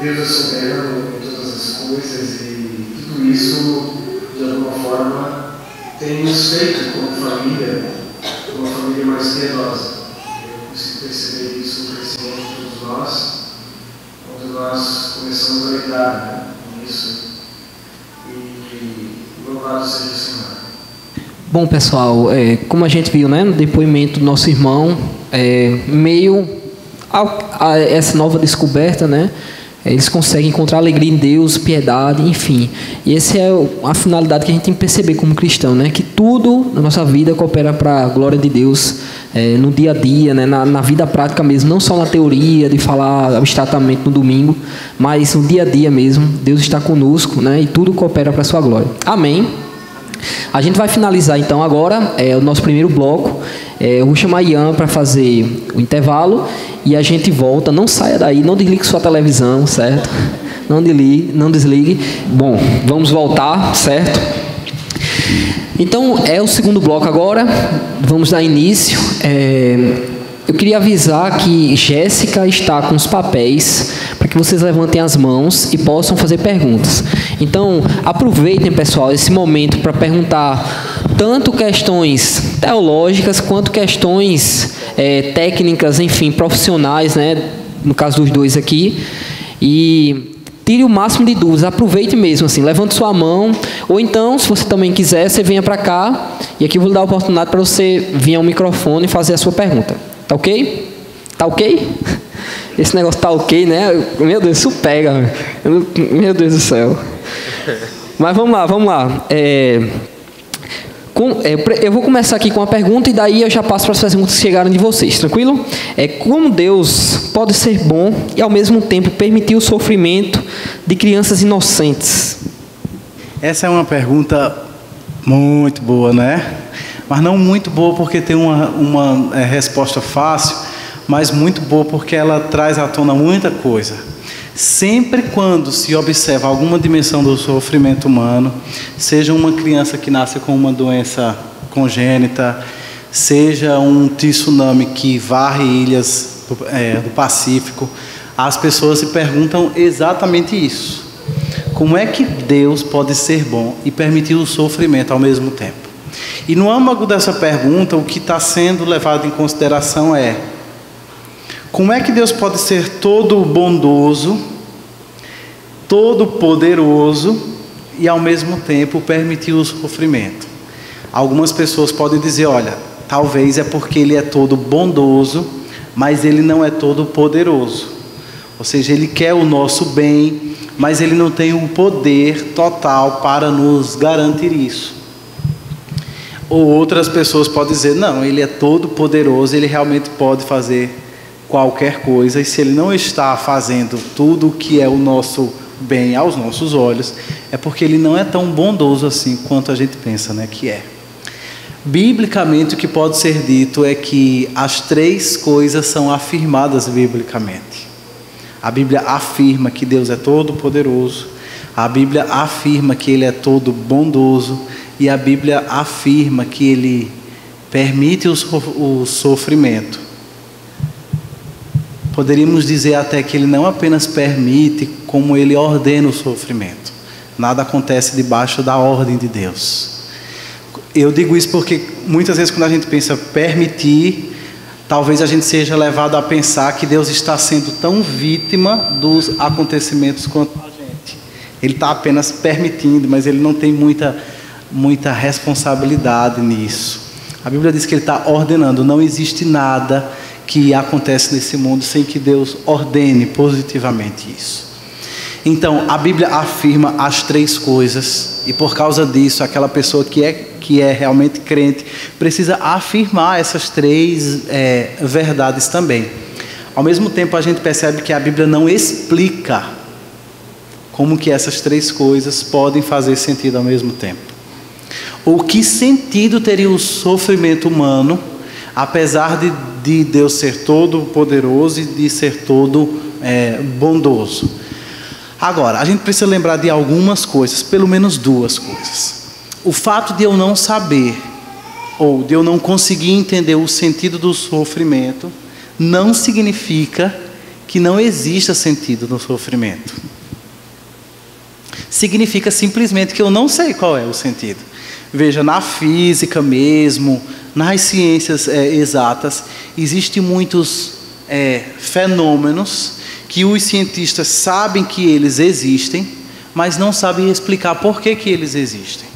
Deus é soberano em todas as coisas e tudo isso, de alguma forma, tem nos feito como família, uma família mais piedosa. Eu consigo perceber isso no crescimento de todos nós, quando nós começamos a lidar com isso. E louvado seja o Senhor.
Bom, pessoal, como a gente viu, né, no depoimento do nosso irmão, meio a essa nova descoberta, né, eles conseguem encontrar alegria em Deus, piedade, enfim. E essa é a finalidade que a gente tem que perceber como cristão, né? Que tudo na nossa vida coopera para a glória de Deus, no dia a dia, né? Na vida prática mesmo, não só na teoria, de falar abstratamente no domingo, mas no dia a dia mesmo, Deus está conosco, né? E tudo coopera para a sua glória. Amém? A gente vai finalizar então agora o nosso primeiro bloco. Eu vou chamar Ian para fazer o intervalo e a gente volta. Não saia daí, não desligue sua televisão, certo? Não desligue. Bom, vamos voltar, certo? Então, é o segundo bloco agora. Vamos dar início. Eu queria avisar que Jéssica está com os papéis para que vocês levantem as mãos e possam fazer perguntas. Então, aproveitem, pessoal, esse momento para perguntar tanto questões teológicas quanto questões técnicas, enfim, profissionais, né? No caso dos dois aqui. E tire o máximo de dúvidas, aproveite mesmo, assim, levante sua mão, ou então, se você também quiser, você venha para cá, e aqui eu vou lhe dar a oportunidade para você vir ao microfone e fazer a sua pergunta. Tá ok? Tá ok? Esse negócio tá ok, né? Meu Deus, isso pega. Meu Deus do céu. Mas vamos lá. Eu vou começar aqui com uma pergunta e daí eu já passo para as perguntas que chegaram de vocês, tranquilo? Como Deus pode ser bom e ao mesmo tempo permitir o sofrimento de crianças inocentes?
Essa é uma pergunta muito boa, né? Mas não muito boa porque tem uma resposta fácil, mas muito boa porque ela traz à tona muita coisa. Sempre quando se observa alguma dimensão do sofrimento humano, seja uma criança que nasce com uma doença congênita, seja um tsunami que varre ilhas do Pacífico, as pessoas se perguntam exatamente isso. Como é que Deus pode ser bom e permitir o sofrimento ao mesmo tempo? E no âmago dessa pergunta, o que está sendo levado em consideração é: como é que Deus pode ser todo bondoso, todo poderoso e ao mesmo tempo permitir o sofrimento? Algumas pessoas podem dizer: olha, talvez é porque Ele é todo bondoso, mas Ele não é todo poderoso. Ou seja, Ele quer o nosso bem, mas Ele não tem o poder total para nos garantir isso. Ou outras pessoas podem dizer: não, Ele é todo poderoso, Ele realmente pode fazer qualquer coisa, e se Ele não está fazendo tudo o que é o nosso bem aos nossos olhos, é porque Ele não é tão bondoso assim quanto a gente pensa, né, que é. Biblicamente, o que pode ser dito é que as três coisas são afirmadas biblicamente. A Bíblia afirma que Deus é todo poderoso, a Bíblia afirma que Ele é todo bondoso, e a Bíblia afirma que Ele permite o sofrimento. Poderíamos dizer até que Ele não apenas permite, como Ele ordena o sofrimento. Nada acontece debaixo da ordem de Deus. Eu digo isso porque muitas vezes quando a gente pensa permitir, talvez a gente seja levado a pensar que Deus está sendo tão vítima dos acontecimentos quanto a gente. Ele está apenas permitindo, mas Ele não tem muita responsabilidade nisso. A Bíblia diz que Ele está ordenando. Não existe nada que acontece nesse mundo sem que Deus ordene positivamente isso. Então, a Bíblia afirma as três coisas, e por causa disso, aquela pessoa que é realmente crente precisa afirmar essas três verdades também. Ao mesmo tempo, a gente percebe que a Bíblia não explica como que essas três coisas podem fazer sentido ao mesmo tempo. Ou que sentido teria o sofrimento humano, apesar de Deus ser todo poderoso e de ser todo bondoso? Agora, a gente precisa lembrar de algumas coisas, pelo menos duas coisas. O fato de eu não saber, ou de eu não conseguir entender o sentido do sofrimento, não significa que não exista sentido no sofrimento. Significa simplesmente que eu não sei qual é o sentido. Veja, na física mesmo, nas ciências exatas, existem muitos fenômenos que os cientistas sabem que eles existem, mas não sabem explicar por que eles existem.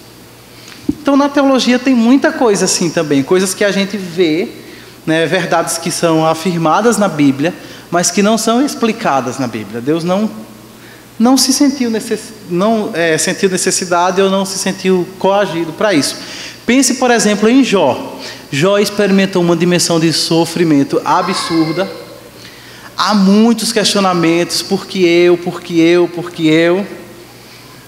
Então, na teologia tem muita coisa assim também, coisas que a gente vê, né, verdades que são afirmadas na Bíblia, mas que não são explicadas na Bíblia. Deus não se sentiu sentiu necessidade ou não se sentiu coagido para isso. Pense, por exemplo, em Jó. Jó experimentou uma dimensão de sofrimento absurda. Há muitos questionamentos, por que eu?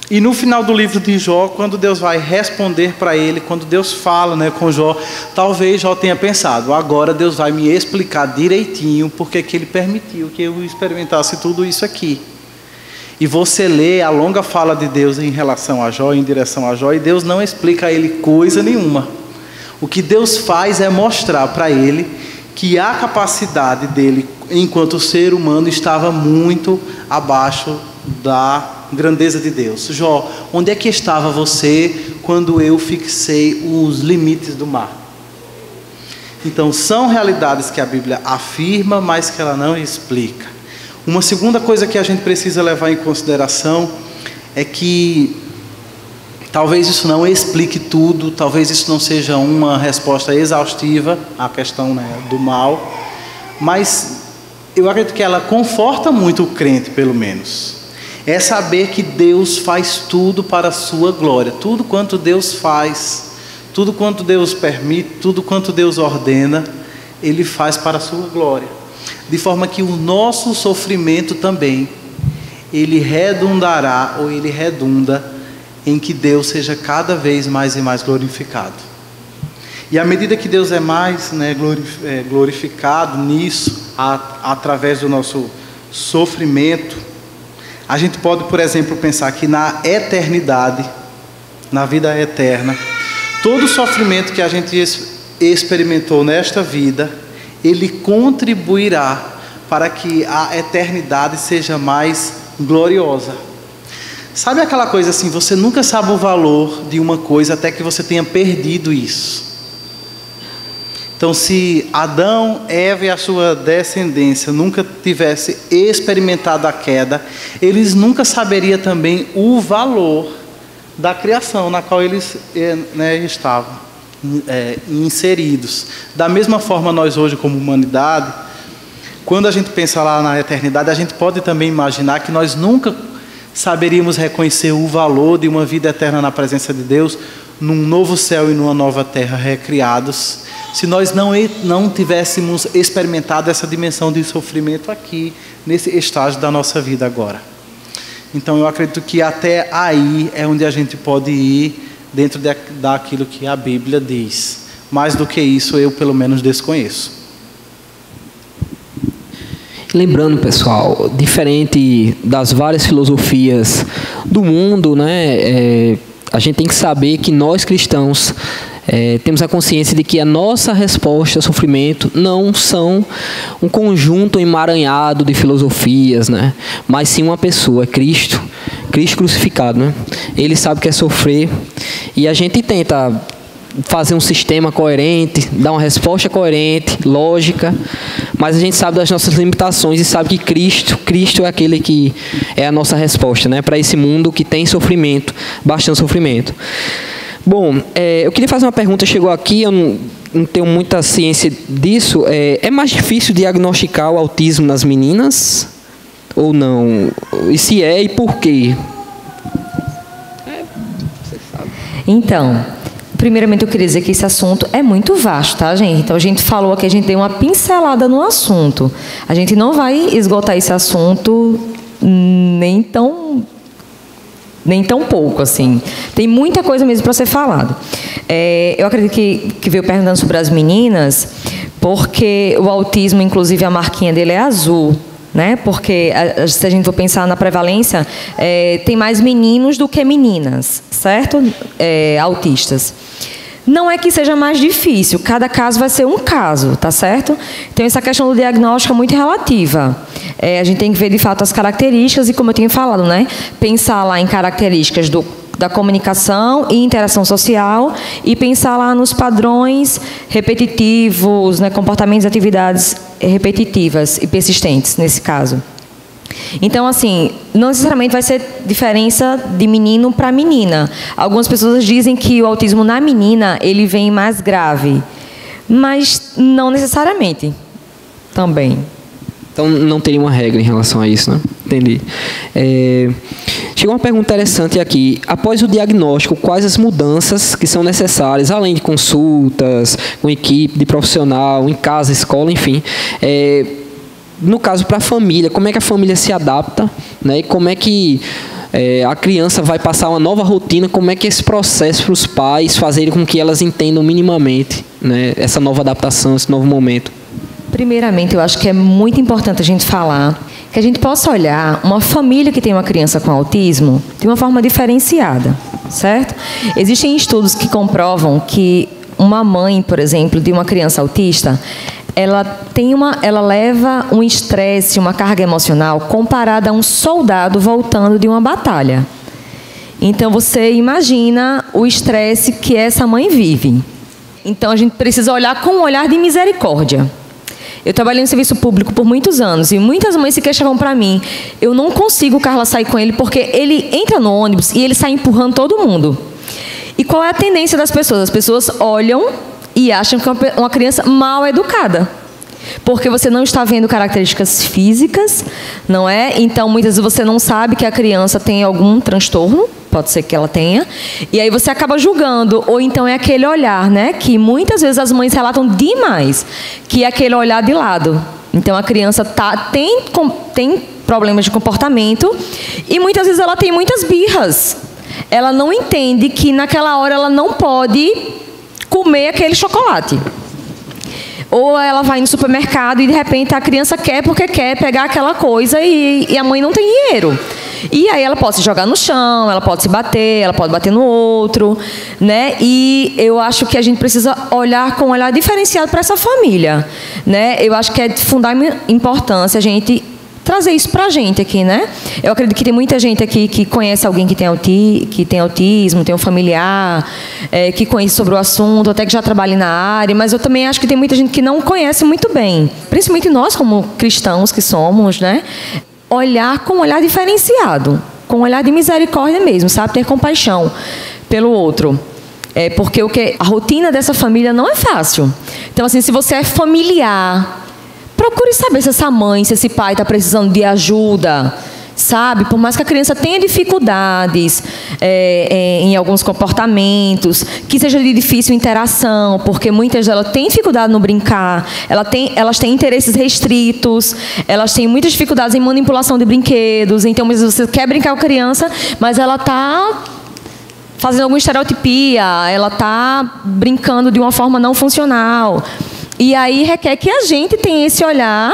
E no final do livro de Jó, quando Deus vai responder para ele, quando Deus fala, né, com Jó, talvez Jó tenha pensado, agora Deus vai me explicar direitinho porque que ele permitiu que eu experimentasse tudo isso aqui. E você lê a longa fala de Deus em relação a Jó, em direção a Jó, e Deus não explica a ele coisa nenhuma. O que Deus faz é mostrar para ele que a capacidade dele, enquanto ser humano, estava muito abaixo da grandeza de Deus. Jó, onde é que estava você quando eu fixei os limites do mar? Então, são realidades que a Bíblia afirma, mas que ela não explica. Uma segunda coisa que a gente precisa levar em consideração é que talvez isso não explique tudo, talvez isso não seja uma resposta exaustiva à questão, né, do mal, mas eu acredito que ela conforta muito o crente, pelo menos. É saber que Deus faz tudo para a sua glória. Tudo quanto Deus faz, tudo quanto Deus permite, tudo quanto Deus ordena, Ele faz para a sua glória. De forma que o nosso sofrimento também, ele redundará, ou ele redunda, em que Deus seja cada vez mais e mais glorificado. E à medida que Deus é mais, né, glorificado nisso, através do nosso sofrimento, a gente pode, por exemplo, pensar que na eternidade, na vida eterna, todo o sofrimento que a gente experimentou nesta vida, ele contribuirá para que a eternidade seja mais gloriosa. Sabe aquela coisa assim, você nunca sabe o valor de uma coisa até que você tenha perdido isso. Então, se Adão, Eva e a sua descendência nunca tivessem experimentado a queda, eles nunca saberiam também o valor da criação na qual eles, né, estavam inseridos. Da mesma forma, nós hoje, como humanidade, quando a gente pensa lá na eternidade, a gente pode também imaginar que nós nunca saberíamos reconhecer o valor de uma vida eterna na presença de Deus, num novo céu e numa nova terra recriados, se nós não tivéssemos experimentado essa dimensão de sofrimento aqui, nesse estágio da nossa vida agora. Então eu acredito que até aí é onde a gente pode ir dentro daquilo que a Bíblia diz. Mais do que isso, eu pelo menos desconheço.
Lembrando, pessoal, diferente das várias filosofias do mundo, né, a gente tem que saber que nós cristãos temos a consciência de que a nossa resposta ao sofrimento não são um conjunto emaranhado de filosofias, né, mas sim uma pessoa, Cristo crucificado, né? Ele sabe o que é sofrer e a gente tenta fazer um sistema coerente, dar uma resposta coerente, lógica, mas a gente sabe das nossas limitações e sabe que Cristo é aquele que é a nossa resposta, né, para esse mundo que tem sofrimento, bastante sofrimento. Bom, eu queria fazer uma pergunta, chegou aqui, eu não tenho muita ciência disso, é mais difícil diagnosticar o autismo nas meninas ou não? E se é, e por quê? Você sabe.
Então, primeiramente eu queria dizer que esse assunto é muito vasto, tá, gente? Então a gente falou aqui, a gente deu uma pincelada no assunto. A gente não vai esgotar esse assunto nem tão nem tão pouco, assim. Tem muita coisa mesmo para ser falado. Eu acredito que veio perguntando sobre as meninas, porque o autismo, inclusive, a marquinha dele é azul, né? Porque, se a gente for pensar na prevalência, tem mais meninos do que meninas, certo? Autistas. Não é que seja mais difícil, cada caso vai ser um caso, tá certo? Então, essa questão do diagnóstico é muito relativa. A gente tem que ver, de fato, as características e, como eu tinha falado, né? Pensar lá em características da comunicação e interação social e pensar lá nos padrões repetitivos, né? Comportamentos e atividades repetitivas e persistentes, nesse caso. Então, assim, não necessariamente vai ser diferença de menino para menina. Algumas pessoas dizem que o autismo na menina, ele vem mais grave. Mas não necessariamente também.
Então, não teria uma regra em relação a isso, né? Entendi. Chegou uma pergunta interessante aqui. Após o diagnóstico, quais as mudanças que são necessárias, além de consultas, com equipe, de profissional, em casa, escola, enfim... No caso, para a família, como é que a família se adapta, né? E como é que a criança vai passar uma nova rotina, como é que esse processo para os pais fazerem com que elas entendam minimamente, né, essa nova adaptação, esse novo momento?
Primeiramente, eu acho que é muito importante a gente falar que a gente possa olhar uma família que tem uma criança com autismo de uma forma diferenciada, certo? Existem estudos que comprovam que uma mãe, por exemplo, de uma criança autista, ela leva um estresse, uma carga emocional comparada a um soldado voltando de uma batalha. Então, você imagina o estresse que essa mãe vive. Então, a gente precisa olhar com um olhar de misericórdia. Eu trabalhei no serviço público por muitos anos e muitas mães se queixavam para mim: eu não consigo, Carla, sair com ele porque ele entra no ônibus e ele sai empurrando todo mundo. E qual é a tendência das pessoas? As pessoas olham e acham que é uma criança mal educada, porque você não está vendo características físicas, não é? Então, muitas vezes você não sabe que a criança tem algum transtorno, pode ser que ela tenha, e aí você acaba julgando, ou então é aquele olhar, né? Que muitas vezes as mães relatam demais, que é aquele olhar de lado. Então, a criança tem problemas de comportamento e muitas vezes ela tem muitas birras. Ela não entende que naquela hora ela não pode comer aquele chocolate. Ou ela vai no supermercado e de repente a criança quer porque quer pegar aquela coisa e a mãe não tem dinheiro. E aí ela pode se jogar no chão, ela pode se bater, ela pode bater no outro, né? E eu acho que a gente precisa olhar com um olhar diferenciado para essa família, né? Eu acho que é de fundamental importância a gente trazer isso para a gente aqui, né? Eu acredito que tem muita gente aqui que conhece alguém que tem autismo, tem um familiar, que conhece sobre o assunto, até que já trabalha na área, mas eu também acho que tem muita gente que não conhece muito bem. Principalmente nós, como cristãos que somos, né? Olhar com um olhar diferenciado, com um olhar de misericórdia mesmo, sabe? Ter compaixão pelo outro. Porque a rotina dessa família não é fácil. Então, assim, se você é familiar, procure saber se essa mãe, se esse pai está precisando de ajuda, sabe? Por mais que a criança tenha dificuldades em alguns comportamentos, que seja de difícil interação, porque muitas delas têm dificuldade no brincar, elas têm interesses restritos, elas têm muitas dificuldades em manipulação de brinquedos. Então, às vezes você quer brincar com a criança, mas ela está fazendo alguma estereotipia, ela está brincando de uma forma não funcional. E aí requer que a gente tenha esse olhar,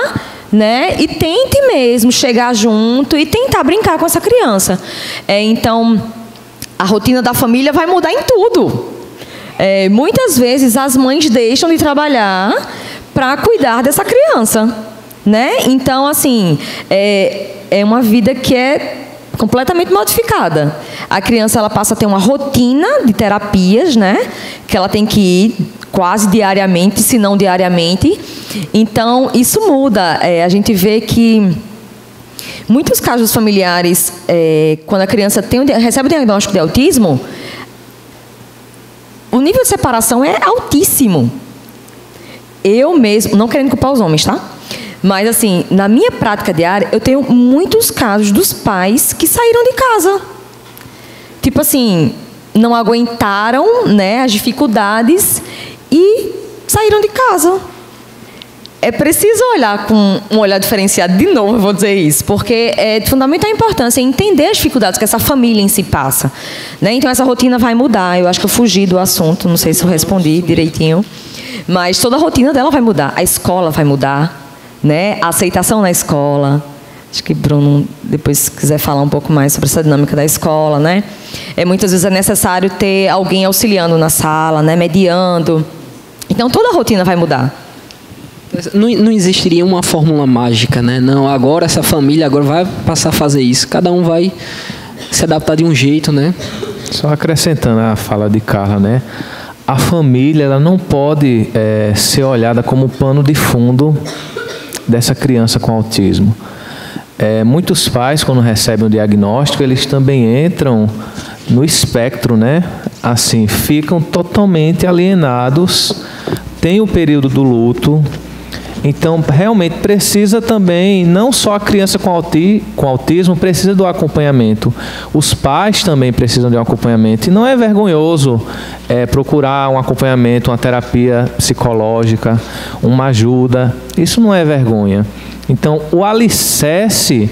né? E tente mesmo chegar junto e tentar brincar com essa criança. Então, a rotina da família vai mudar em tudo. Muitas vezes as mães deixam de trabalhar para cuidar dessa criança, né? Então, assim, é uma vida que é completamente modificada. A criança ela passa a ter uma rotina de terapias, né? Que ela tem que ir quase diariamente, se não diariamente. Então, isso muda. A gente vê que muitos casos familiares, quando a criança recebe o diagnóstico de autismo, o nível de separação é altíssimo. Eu mesmo, não querendo culpar os homens, tá? Mas, assim, na minha prática diária, eu tenho muitos casos dos pais que saíram de casa. Tipo assim, não aguentaram, né, as dificuldades e saíram de casa. é preciso olhar com um olhar diferenciado, de novo eu vou dizer isso, porque é de fundamental importância entender as dificuldades que essa família em si passa, né? Então essa rotina vai mudar. Eu acho que eu fugi do assunto, não sei se eu respondi direitinho, mas toda a rotina dela vai mudar, a escola vai mudar, né? A aceitação na escola. Acho que Bruno, depois, se quiser falar um pouco mais sobre essa dinâmica da escola, né? Muitas vezes é necessário ter alguém auxiliando na sala, né? Mediando. Então toda a rotina vai mudar.
Não existiria uma fórmula mágica, né? Não, agora essa família agora vai passar a fazer isso. Cada um vai se adaptar de um jeito, né?
Só acrescentando a fala de Carla, né? A família, ela não pode ser olhada como pano de fundo dessa criança com autismo. Muitos pais, quando recebem o diagnóstico, eles também entram no espectro, né? Assim, ficam totalmente alienados, tem o período do luto. Então, realmente precisa também, não só a criança com autismo precisa do acompanhamento, os pais também precisam de um acompanhamento. E não é vergonhoso procurar um acompanhamento, uma terapia psicológica, uma ajuda. Isso não é vergonha. Então, o alicerce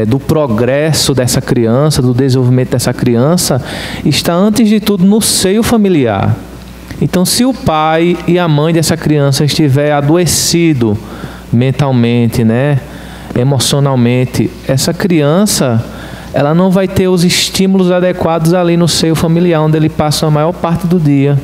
do progresso dessa criança, do desenvolvimento dessa criança, está antes de tudo no seio familiar. Então, se o pai e a mãe dessa criança estiver adoecido mentalmente, né, emocionalmente, essa criança, ela não vai ter os estímulos adequados ali no seio familiar, onde ele passa a maior parte do dia.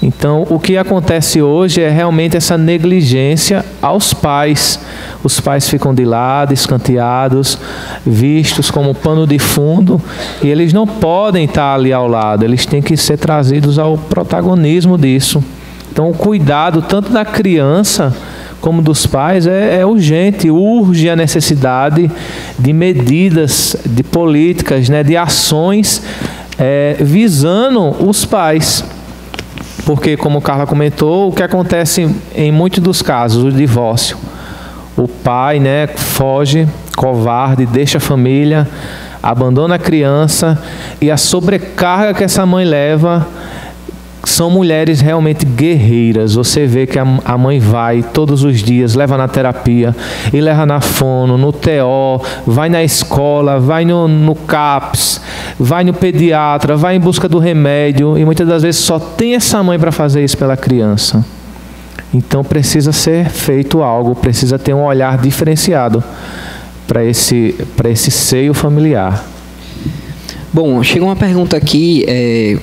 Então, o que acontece hoje é realmente essa negligência aos pais. Os pais ficam de lado, escanteados, vistos como pano de fundo, e eles não podem estar ali ao lado, eles têm que ser trazidos ao protagonismo disso. Então, o cuidado tanto da criança como dos pais é urgente, urge a necessidade de medidas, de políticas, né, de ações visando os pais. Porque, como Carla comentou, o que acontece em muitos dos casos, o divórcio. O pai, né, foge, covarde, deixa a família, abandona a criança, e a sobrecarga que essa mãe leva são mulheres realmente guerreiras. Você vê que a mãe vai todos os dias, leva na terapia, e leva na fono, no TO, vai na escola, vai no CAPS, vai no pediatra, vai em busca do remédio, e muitas das vezes só tem essa mãe para fazer isso pela criança. Então precisa ser feito algo, precisa ter um olhar diferenciado para esse seio familiar.
Bom, chega uma pergunta aqui,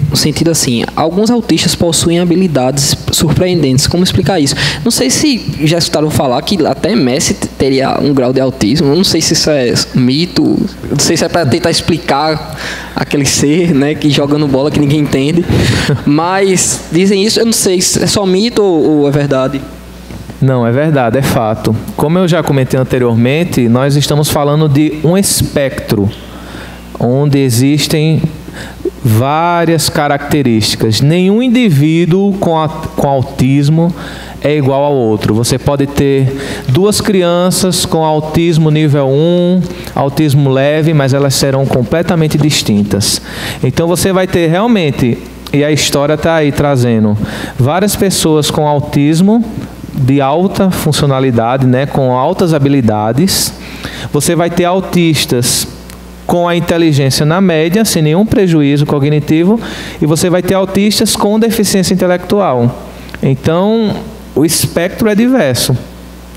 no sentido assim, alguns autistas possuem habilidades surpreendentes, como explicar isso? Não sei se já escutaram falar que até Messi teria um grau de autismo, eu não sei se isso é mito, não sei se é para tentar explicar aquele ser, né, que jogando bola que ninguém entende, mas dizem isso, eu não sei se é só mito ou é verdade.
Não, é verdade, é fato. Como eu já comentei anteriormente, nós estamos falando de um espectro, onde existem várias características. Nenhum indivíduo com autismo é igual ao outro. Você pode ter duas crianças com autismo nível 1, autismo leve, mas elas serão completamente distintas. Então você vai ter realmente, e a história está aí trazendo, várias pessoas com autismo de alta funcionalidade, né, com altas habilidades. Você vai ter autistas com a inteligência na média, sem nenhum prejuízo cognitivo, e você vai ter autistas com deficiência intelectual. Então, o espectro é diverso.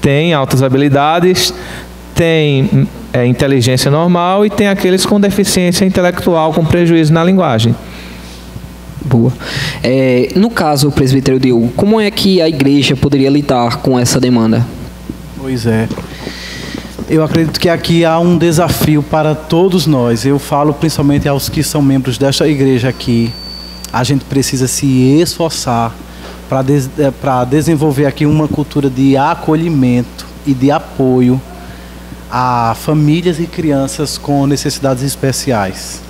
Tem altas habilidades, tem inteligência normal e tem aqueles com deficiência intelectual, com prejuízo na linguagem.
Boa. No caso, presbítero Diogo, como é que a igreja poderia lidar com essa demanda?
Pois é. Eu acredito que aqui há um desafio para todos nós. Eu falo principalmente aos que são membros desta igreja aqui. A gente precisa se esforçar para desenvolver aqui uma cultura de acolhimento e de apoio a famílias e crianças com necessidades especiais.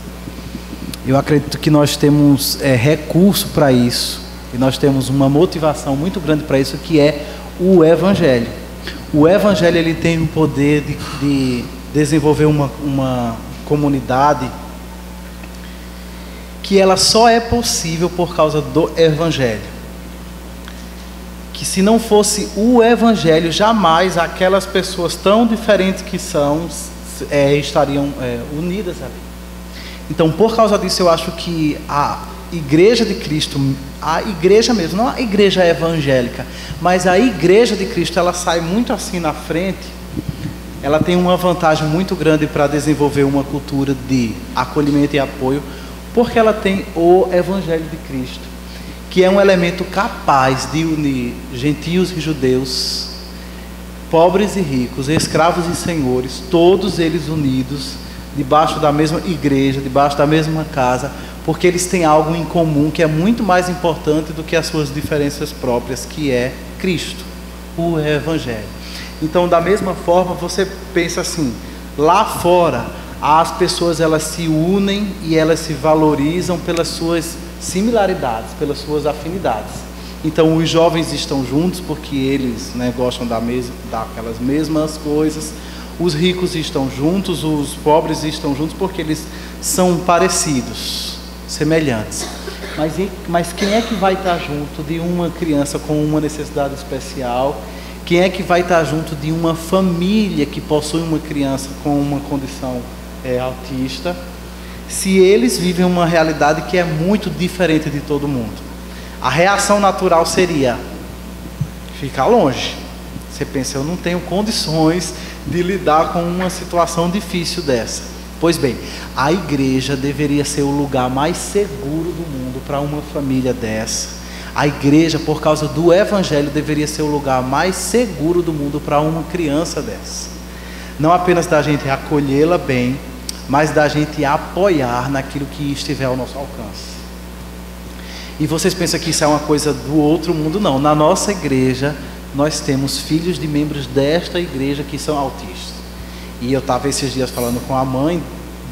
Eu acredito que nós temos recurso para isso, e nós temos uma motivação muito grande para isso, que é o Evangelho. O Evangelho, ele tem o poder de desenvolver uma comunidade que ela só é possível por causa do Evangelho. que se não fosse o Evangelho, jamais aquelas pessoas tão diferentes que são estariam unidas ali. Então, por causa disso, eu acho que a Igreja de Cristo, a igreja mesmo, não a igreja evangélica, mas a Igreja de Cristo, ela sai muito assim na frente. Ela tem uma vantagem muito grande para desenvolver uma cultura de acolhimento e apoio, porque ela tem o Evangelho de Cristo, que é um elemento capaz de unir gentios e judeus, pobres e ricos, escravos e senhores, todos eles unidos, debaixo da mesma igreja, debaixo da mesma casa, porque eles têm algo em comum que é muito mais importante do que as suas diferenças próprias, que é Cristo, o Evangelho. Então, da mesma forma, você pensa assim, lá fora, as pessoas elas se unem e elas se valorizam pelas suas similaridades, pelas suas afinidades. Então, os jovens estão juntos porque eles gostam daquelas mesmas coisas. Os ricos estão juntos, os pobres estão juntos porque eles são parecidos, semelhantes. Mas quem é que vai estar junto de uma criança com uma necessidade especial? Quem é que vai estar junto de uma família que possui uma criança com uma condição autista, se eles vivem uma realidade que é muito diferente de todo mundo? A reação natural seria ficar longe. Você pensa, eu não tenho condições de lidar com uma situação difícil dessa. Pois bem, a igreja deveria ser o lugar mais seguro do mundo para uma família dessa. A igreja, por causa do Evangelho, deveria ser o lugar mais seguro do mundo para uma criança dessa. Não apenas da gente acolhê-la bem, mas da gente apoiar naquilo que estiver ao nosso alcance. E vocês pensam que isso é uma coisa do outro mundo? Não. Na nossa igreja, nós temos filhos de membros desta igreja que são autistas. E eu estava esses dias falando com a mãe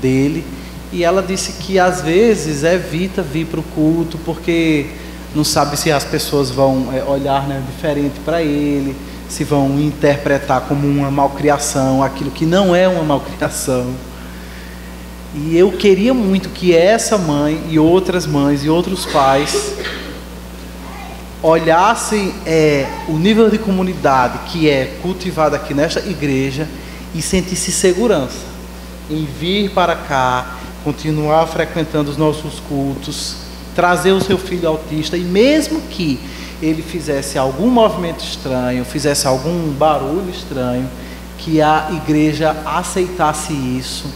dele, e ela disse que às vezes evita vir para o culto, porque não sabe se as pessoas vão olhar diferente para ele, se vão interpretar como uma malcriação, aquilo que não é uma malcriação. E eu queria muito que essa mãe e outras mães e outros pais olhassem o nível de comunidade que é cultivado aqui nesta igreja e sentissem segurança em vir para cá, continuar frequentando os nossos cultos, trazer o seu filho autista, e mesmo que ele fizesse algum movimento estranho, fizesse algum barulho estranho, que a igreja aceitasse isso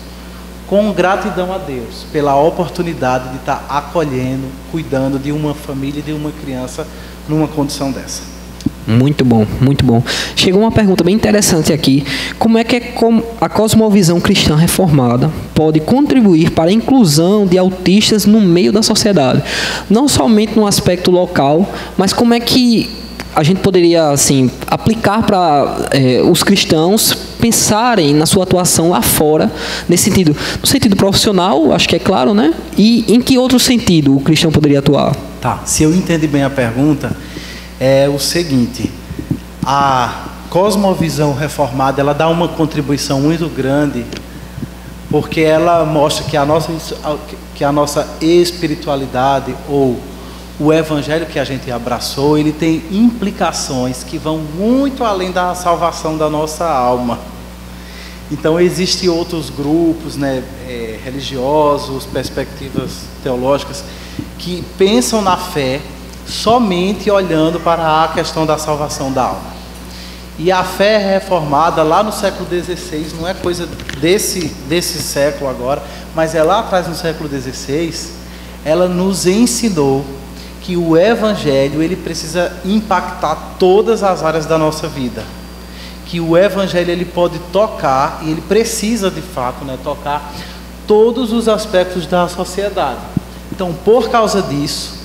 com gratidão a Deus pela oportunidade de estar acolhendo, cuidando de uma família e de uma criança numa condição dessa.
Muito bom, muito bom. Chegou uma pergunta bem interessante aqui. Como é que a cosmovisão cristã reformada pode contribuir para a inclusão de autistas no meio da sociedade? Não somente no aspecto local, mas como é que a gente poderia assim, aplicar para os cristãos pensarem na sua atuação lá fora, nesse sentido, no sentido profissional, acho que é claro, né? E em que outro sentido o cristão poderia atuar?
Tá, se eu entendi bem a pergunta, é o seguinte: a cosmovisão reformada, ela dá uma contribuição muito grande, porque ela mostra que a nossa espiritualidade, ou o evangelho que a gente abraçou, ele tem implicações que vão muito além da salvação da nossa alma. Então existem outros grupos, religiosos, perspectivas teológicas, que pensam na fé somente olhando para a questão da salvação da alma. E a fé reformada lá no século XVI, não é coisa desse século agora, mas é lá atrás no século XVI, ela nos ensinou que o evangelho ele precisa impactar todas as áreas da nossa vida, que o evangelho ele pode tocar, e ele precisa de fato tocar todos os aspectos da sociedade. Então, por causa disso,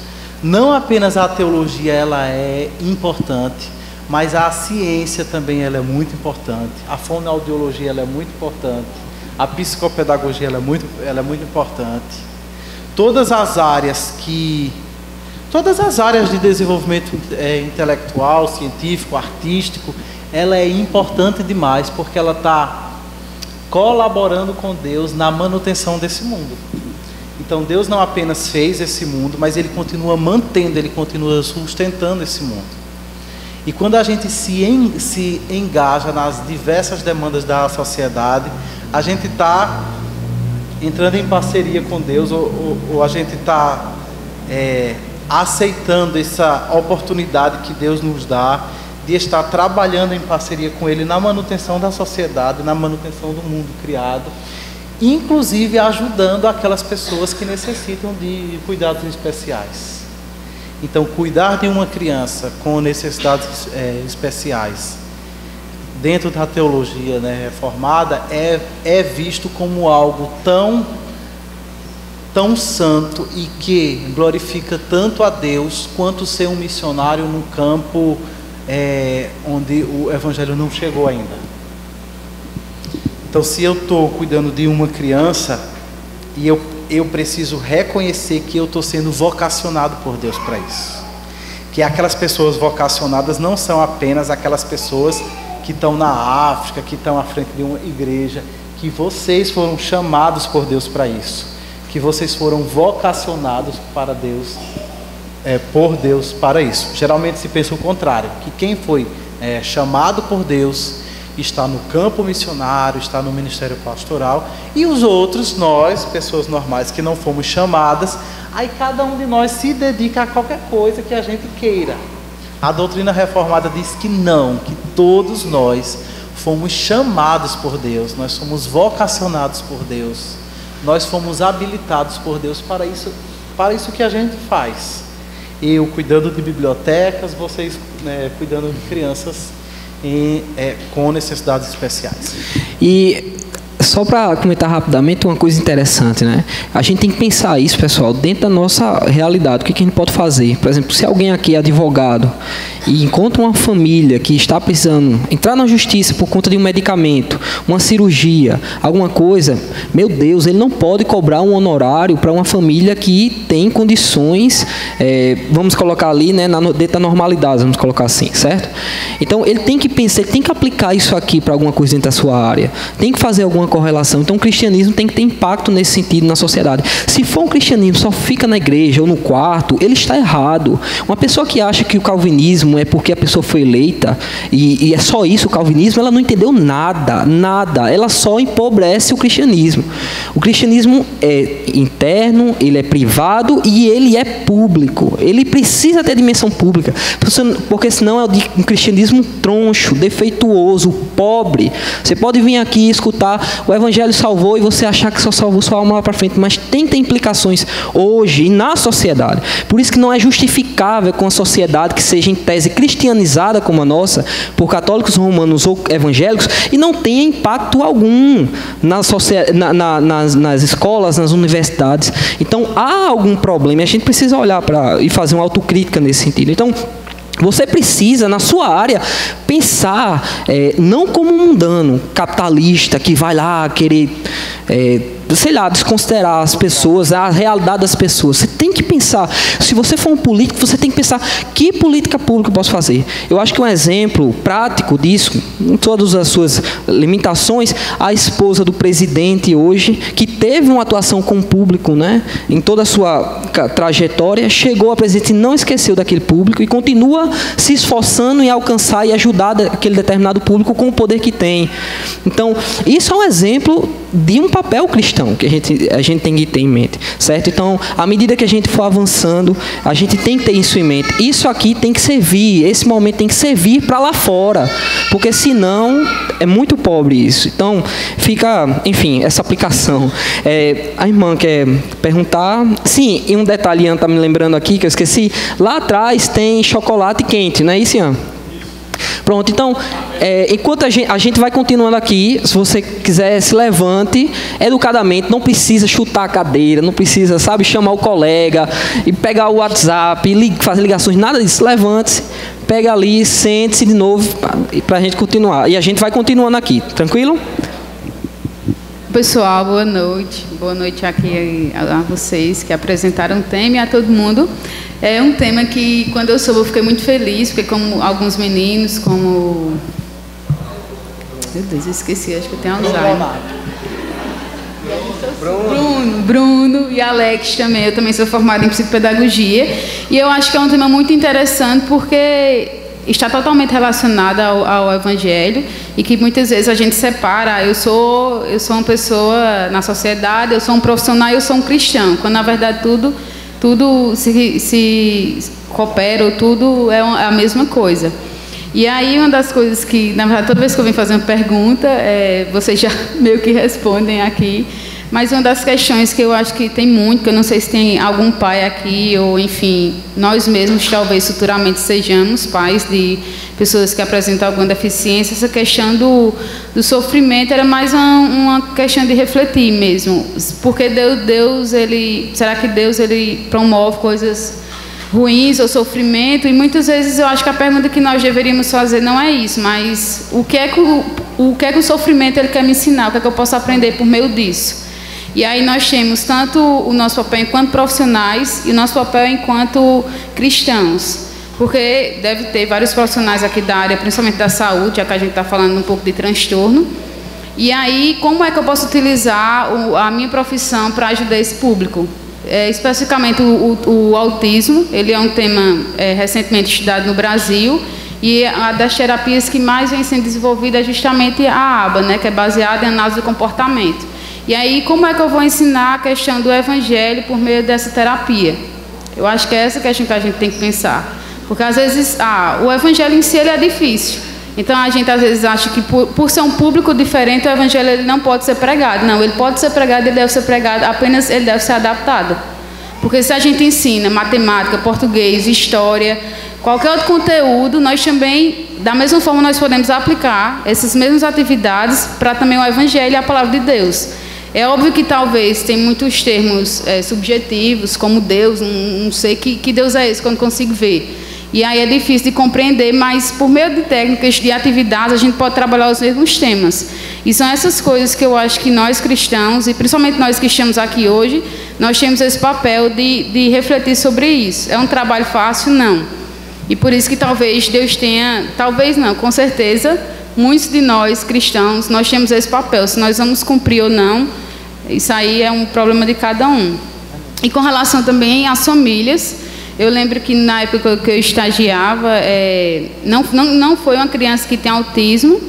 não apenas a teologia ela é importante, mas a ciência também ela é muito importante, a fonoaudiologia ela é muito importante, a psicopedagogia ela é muito importante. Todas as áreas de desenvolvimento intelectual, científico, artístico, ela é importante demais, porque ela está colaborando com Deus na manutenção desse mundo. Então Deus não apenas fez esse mundo, mas Ele continua mantendo, Ele continua sustentando esse mundo. E quando a gente se engaja nas diversas demandas da sociedade, a gente está entrando em parceria com Deus, ou a gente está aceitando essa oportunidade que Deus nos dá de estar trabalhando em parceria com Ele na manutenção da sociedade, na manutenção do mundo criado, inclusive ajudando aquelas pessoas que necessitam de cuidados especiais. Então, cuidar de uma criança com necessidades especiais, dentro da teologia, né, reformada, é visto como algo tão santo e que glorifica tanto a Deus quanto ser um missionário num campo onde o Evangelho não chegou ainda. Então, se eu estou cuidando de uma criança e eu preciso reconhecer que eu estou sendo vocacionado por Deus para isso. Que aquelas pessoas vocacionadas não são apenas aquelas pessoas que estão na África, que estão à frente de uma igreja, que vocês foram chamados por Deus para isso, que vocês foram vocacionados para Deus, por Deus para isso. Geralmente se pensa o contrário, que quem foi chamado por Deus está no campo missionário, está no ministério pastoral, e os outros, nós, pessoas normais que não fomos chamadas, aí cada um de nós se dedica a qualquer coisa que a gente queira. A doutrina reformada diz que não, que todos nós fomos chamados por Deus, nós somos vocacionados por Deus, nós fomos habilitados por Deus para isso que a gente faz. Eu cuidando de bibliotecas, vocês cuidando de crianças com necessidades especiais.
E só para comentar rapidamente uma coisa interessante, né? A gente tem que pensar isso, pessoal, dentro da nossa realidade. O que a gente pode fazer? Por exemplo, se alguém aqui é advogado e encontra uma família que está precisando entrar na justiça por conta de um medicamento, uma cirurgia, alguma coisa, meu Deus, ele não pode cobrar um honorário para uma família que tem condições, vamos colocar ali, né, dentro da normalidade, vamos colocar assim, certo? Então, ele tem que pensar, ele tem que aplicar isso aqui para alguma coisa dentro da sua área, tem que fazer alguma correlação. Então, o cristianismo tem que ter impacto nesse sentido na sociedade. Se for um cristianismo só fica na igreja ou no quarto, ele está errado. Uma pessoa que acha que o calvinismo é porque a pessoa foi eleita e é só isso o calvinismo, ela não entendeu nada. Ela só empobrece o cristianismo. O cristianismo é interno, ele é privado e ele é público. Ele precisa ter dimensão pública, porque senão é um cristianismo troncho, defeituoso, pobre. Você pode vir aqui escutar o Evangelho salvou e você achar que só salvou sua alma lá para frente, mas tem implicações hoje e na sociedade. Por isso que não é justificável com a sociedade que seja em tese cristianizada como a nossa, por católicos romanos ou evangélicos, e não tenha impacto algum nas escolas, nas universidades. Então há algum problema e a gente precisa olhar e fazer uma autocrítica nesse sentido. Então, você precisa, na sua área, pensar não como um mundano, capitalista, que vai lá querer, desconsiderar as pessoas, a realidade das pessoas. Você tem que pensar, se você for um político, você tem que pensar, que política pública eu posso fazer? Eu acho que um exemplo prático disso, com todas as suas limitações, a esposa do presidente hoje, que teve uma atuação com o público, né, em toda a sua trajetória, chegou a presidente e não esqueceu daquele público e continua se esforçando em alcançar e ajudar aquele determinado público com o poder que tem. Então, isso é um exemplo de um papel cristão que a gente tem que ter em mente, certo? Então, à medida que a gente for avançando, a gente tem que ter isso em mente. Isso aqui tem que servir, esse momento tem que servir para lá fora, porque senão é muito pobre isso. Então, fica, enfim, essa aplicação. A irmã quer perguntar. Sim, e um detalhe, Ian está me lembrando aqui, que eu esqueci. Lá atrás tem chocolate quente, não é isso, Ian? Pronto, então, enquanto a gente vai continuando aqui, se você quiser, se levante educadamente, não precisa chutar a cadeira, não precisa, chamar o colega e pegar o WhatsApp, fazer ligações, nada disso. Levante-se, pega ali, sente-se de novo para a gente continuar. E a gente vai continuando aqui, tranquilo?
Pessoal, boa noite. Boa noite aqui a vocês que apresentaram o tema e a todo mundo. É um tema que, quando eu soube, eu fiquei muito feliz, porque como alguns meninos, como... Meu Deus, eu esqueci, acho que eu tenho Alzheimer. Bruno e Alex também. Eu também sou formada em psicopedagogia. E eu acho que é um tema muito interessante, porque está totalmente relacionada ao Evangelho e que muitas vezes a gente separa, eu sou uma pessoa na sociedade, eu sou um profissional e eu sou um cristão, quando na verdade tudo se coopera, tudo é a mesma coisa. E aí uma das coisas que, na verdade, toda vez que eu venho fazer uma pergunta, vocês já meio que respondem aqui, mas uma das questões que eu acho que tem muito, que eu não sei se tem algum pai aqui, ou enfim, nós mesmos talvez futuramente sejamos pais de pessoas que apresentam alguma deficiência, essa questão do sofrimento era mais uma questão de refletir mesmo, porque será que Deus ele promove coisas ruins ou sofrimento? E muitas vezes eu acho que a pergunta que nós deveríamos fazer não é isso, mas o que é que o sofrimento ele quer me ensinar, o que é que eu posso aprender por meio disso? E aí nós temos tanto o nosso papel enquanto profissionais e o nosso papel enquanto cristãos, porque deve ter vários profissionais aqui da área, principalmente da saúde, já que a gente está falando um pouco de transtorno. E aí, como é que eu posso utilizar a minha profissão para ajudar esse público? Especificamente o autismo, ele é um tema recentemente estudado no Brasil, e a das terapias que mais vem sendo desenvolvida é justamente a ABA, né, que é baseada em análise do comportamento. E aí, como é que eu vou ensinar a questão do Evangelho por meio dessa terapia? Eu acho que é essa questão que a gente tem que pensar. Porque, às vezes, o Evangelho em si ele é difícil. Então, a gente, às vezes, acha que por ser um público diferente, o Evangelho ele não pode ser pregado. Não, ele pode ser pregado, ele deve ser pregado, apenas ele deve ser adaptado. Porque se a gente ensina matemática, português, história, qualquer outro conteúdo, nós também, da mesma forma, nós podemos aplicar essas mesmas atividades para também o Evangelho e a Palavra de Deus. É óbvio que talvez tem muitos termos subjetivos, como Deus, não sei que Deus é esse, quando consigo ver. E aí é difícil de compreender, mas por meio de técnicas, de atividades, a gente pode trabalhar os mesmos temas. E são essas coisas que eu acho que nós cristãos, e principalmente nós que estamos aqui hoje, nós temos esse papel de refletir sobre isso. É um trabalho fácil? Não. E por isso que talvez Deus tenha, talvez não, com certeza, muitos de nós cristãos, nós temos esse papel. Se nós vamos cumprir ou não, isso aí é um problema de cada um. E com relação também às famílias, eu lembro que na época que eu estagiava, não foi uma criança que tem autismo,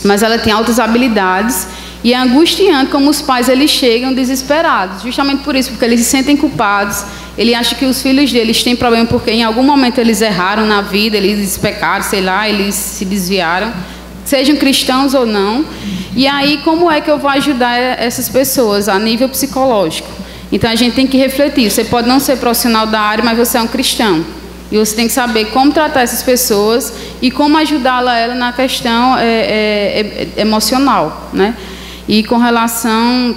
mas ela tem altas habilidades, e é angustiante como os pais eles chegam desesperados, justamente por isso, porque eles se sentem culpados, ele acha que os filhos deles têm problema porque em algum momento eles erraram na vida, eles pecaram, sei lá, eles se desviaram, sejam cristãos ou não. E aí, como é que eu vou ajudar essas pessoas a nível psicológico? Então, a gente tem que refletir. Você pode não ser profissional da área, mas você é um cristão. E você tem que saber como tratar essas pessoas e como ajudá-la na questão emocional, né? E com relação,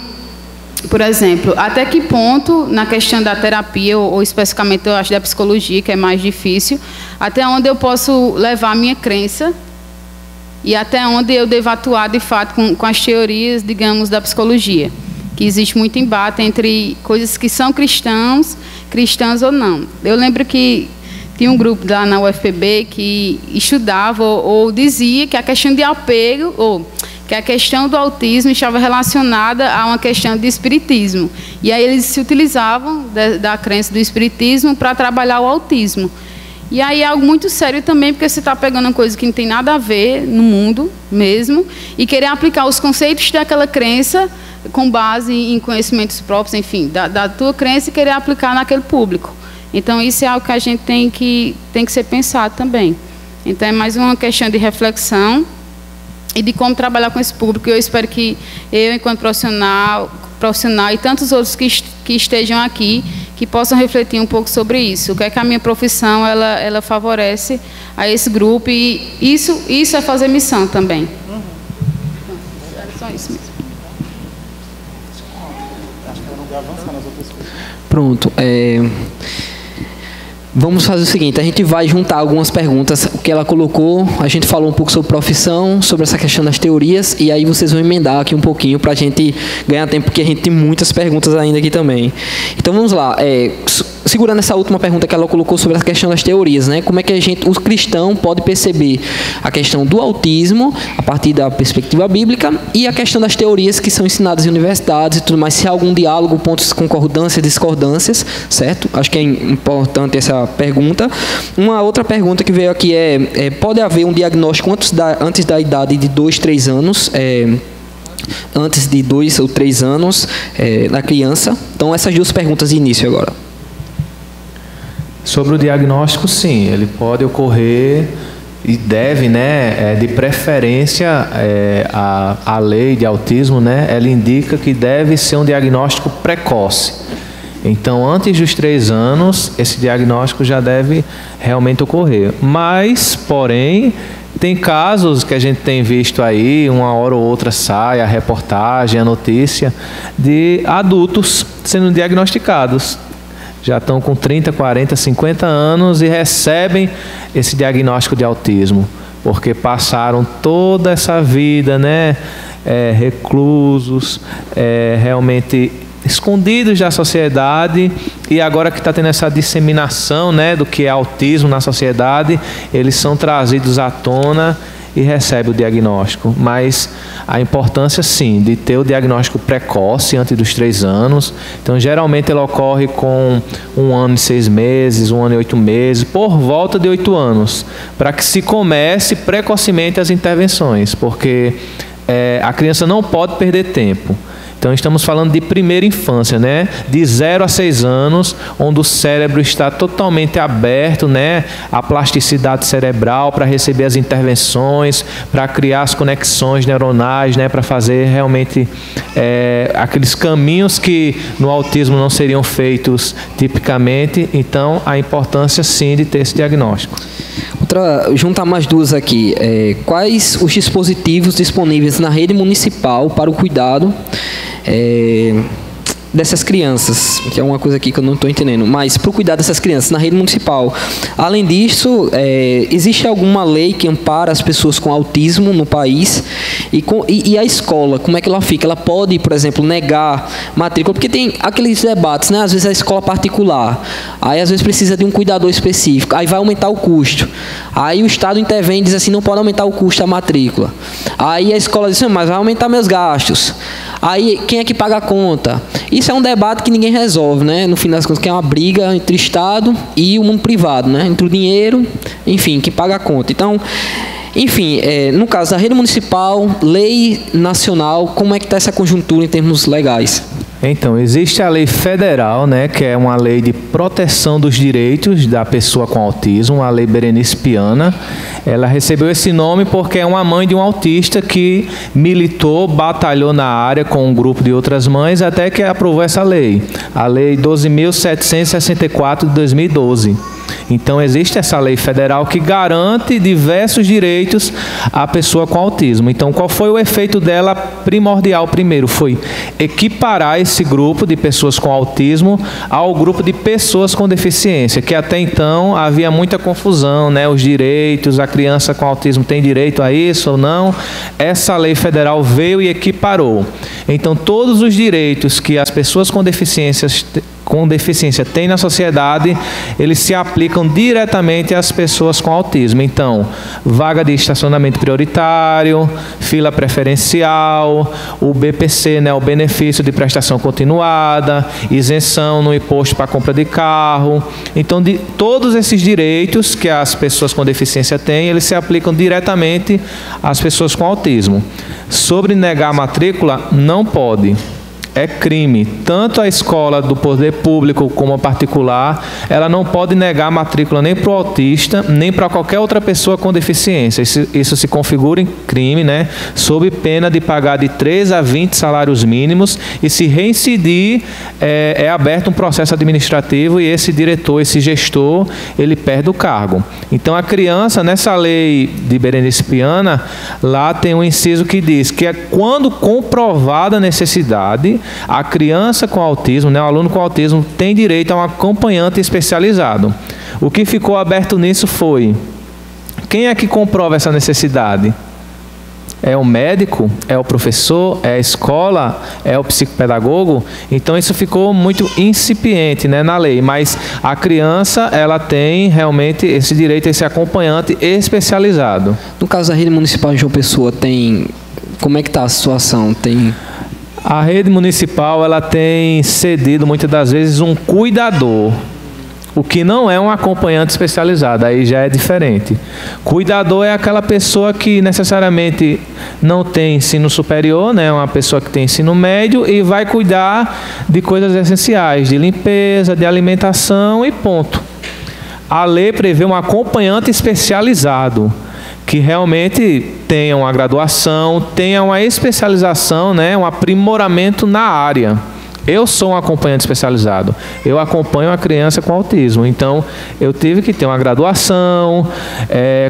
por exemplo, até que ponto, na questão da terapia, ou especificamente, eu acho, da psicologia, que é mais difícil, até onde eu posso levar a minha crença e até onde eu devo atuar, de fato, com as teorias, digamos, da psicologia. Que existe muito embate entre coisas que são cristãs ou não. Eu lembro que tinha um grupo lá na UFPB que estudava ou dizia que a questão de apego, ou que a questão do autismo estava relacionada a uma questão de espiritismo. E aí eles se utilizavam da crença do espiritismo para trabalhar o autismo. E aí é algo muito sério também, porque você está pegando uma coisa que não tem nada a ver no mundo mesmo, e querer aplicar os conceitos daquela crença com base em conhecimentos próprios, enfim, da tua crença e querer aplicar naquele público. Então, isso é algo que a gente tem que ser pensado também. Então, é mais uma questão de reflexão e de como trabalhar com esse público. Eu espero que eu, enquanto profissional e tantos outros que estejam aqui, que possam refletir um pouco sobre isso. O que é que a minha profissão ela favorece a esse grupo, e isso é fazer missão também. É só isso mesmo.
Pronto. Vamos fazer o seguinte, a gente vai juntar algumas perguntas que ela colocou, a gente falou um pouco sobre profissão, sobre essa questão das teorias, e aí vocês vão emendar aqui um pouquinho para a gente ganhar tempo, porque a gente tem muitas perguntas ainda aqui também. Então vamos lá, segurando essa última pergunta que ela colocou sobre a questão das teorias, né? Como é que o cristão pode perceber a questão do autismo a partir da perspectiva bíblica e a questão das teorias que são ensinadas em universidades e tudo mais, se há algum diálogo, pontos de concordância, discordâncias, certo? Acho que é importante essa essa pergunta. Uma outra pergunta que veio aqui pode haver um diagnóstico antes da idade de 2, 3 anos, antes de 2 ou 3 anos da criança? Então, essas duas perguntas de início agora.
Sobre o diagnóstico, sim, ele pode ocorrer e deve, né, de preferência, a lei de autismo, né, ela indica que deve ser um diagnóstico precoce. Então, antes dos 3 anos, esse diagnóstico já deve realmente ocorrer. Mas, porém, tem casos que a gente tem visto aí, uma hora ou outra sai a reportagem, a notícia, de adultos sendo diagnosticados. Já estão com 30, 40, 50 anos e recebem esse diagnóstico de autismo, porque passaram toda essa vida, né, reclusos, realmente escondidos da sociedade, e agora que está tendo essa disseminação, né, do que é autismo na sociedade, eles são trazidos à tona e recebem o diagnóstico. Mas a importância, sim, de ter o diagnóstico precoce antes dos 3 anos. Então, geralmente ele ocorre com 1 ano e 6 meses, 1 ano e 8 meses, por volta de 8 anos, para que se comece precocemente as intervenções, porque a criança não pode perder tempo. Então, estamos falando de primeira infância, né? De 0 a 6 anos, onde o cérebro está totalmente aberto, né? A plasticidade cerebral para receber as intervenções, para criar as conexões neuronais, né? Para fazer realmente aqueles caminhos que no autismo não seriam feitos tipicamente. Então, a importância, sim, de ter esse diagnóstico.
Juntar mais duas aqui. Quais os dispositivos disponíveis na rede municipal para o cuidado dessas crianças, que é uma coisa aqui que eu não estou entendendo, mas para o cuidado dessas crianças na rede municipal? Além disso, existe alguma lei que ampara as pessoas com autismo no país? E a escola, como é que ela fica? Ela pode, por exemplo, negar matrícula? Porque tem aqueles debates, né? Às vezes a escola particular, aí às vezes precisa de um cuidador específico, aí vai aumentar o custo, aí o Estado intervém e diz assim, não pode aumentar o custo da matrícula. Aí a escola diz, mas vai aumentar meus gastos. Aí quem é que paga a conta? Isso é um debate que ninguém resolve, né? No fim das contas, que é uma briga entre o Estado e o mundo privado, né? Entre o dinheiro, enfim, que paga a conta. Então, enfim, no caso da rede municipal, lei nacional, como é que está essa conjuntura em termos legais?
Então, existe a lei federal, né, que é uma lei de proteção dos direitos da pessoa com autismo, a lei Berenice Piana. Ela recebeu esse nome porque é uma mãe de um autista que militou, batalhou na área com um grupo de outras mães até que aprovou essa lei, a lei 12.764 de 2012. Então, existe essa lei federal que garante diversos direitos à pessoa com autismo. Então, qual foi o efeito dela primordial? Primeiro, foi equiparar esse grupo de pessoas com autismo ao grupo de pessoas com deficiência, que até então havia muita confusão, né? Os direitos, a criança com autismo tem direito a isso ou não? Essa lei federal veio e equiparou. Então, todos os direitos que as pessoas com deficiência têm na sociedade, eles se aplicam diretamente às pessoas com autismo. Então, vaga de estacionamento prioritário, fila preferencial, o BPC, né, o benefício de prestação continuada, isenção no imposto para compra de carro. Então, de todos esses direitos que as pessoas com deficiência têm, eles se aplicam diretamente às pessoas com autismo. Sobre negar a matrícula, não pode. É crime. Tanto a escola do poder público como a particular, ela não pode negar a matrícula nem para o autista, nem para qualquer outra pessoa com deficiência. Isso se configura em crime, né? Sob pena de pagar de 3 a 20 salários mínimos, e se reincidir, é aberto um processo administrativo e esse diretor, esse gestor, ele perde o cargo. Então, a criança, nessa lei de Berenice Piana, lá tem um inciso que diz que quando comprovada a necessidade, a criança com autismo, né, o aluno com autismo, tem direito a um acompanhante especializado. O que ficou aberto nisso foi: quem é que comprova essa necessidade? É o médico? É o professor? É a escola? É o psicopedagogo? Então, isso ficou muito incipiente, né, na lei. Mas a criança, ela tem realmente esse direito a esse acompanhante especializado.
No caso da rede municipal de João Pessoa, como é que está a situação? A
rede municipal, ela tem cedido muitas das vezes um cuidador. O que não é um acompanhante especializado, aí já é diferente. Cuidador é aquela pessoa que necessariamente não tem ensino superior, né? Uma pessoa que tem ensino médio e vai cuidar de coisas essenciais, de limpeza, de alimentação e ponto. A lei prevê um acompanhante especializado, que realmente tenha uma graduação, tenha uma especialização, né? Um aprimoramento na área. Eu sou um acompanhante especializado. Eu acompanho a criança com autismo. Então, eu tive que ter uma graduação,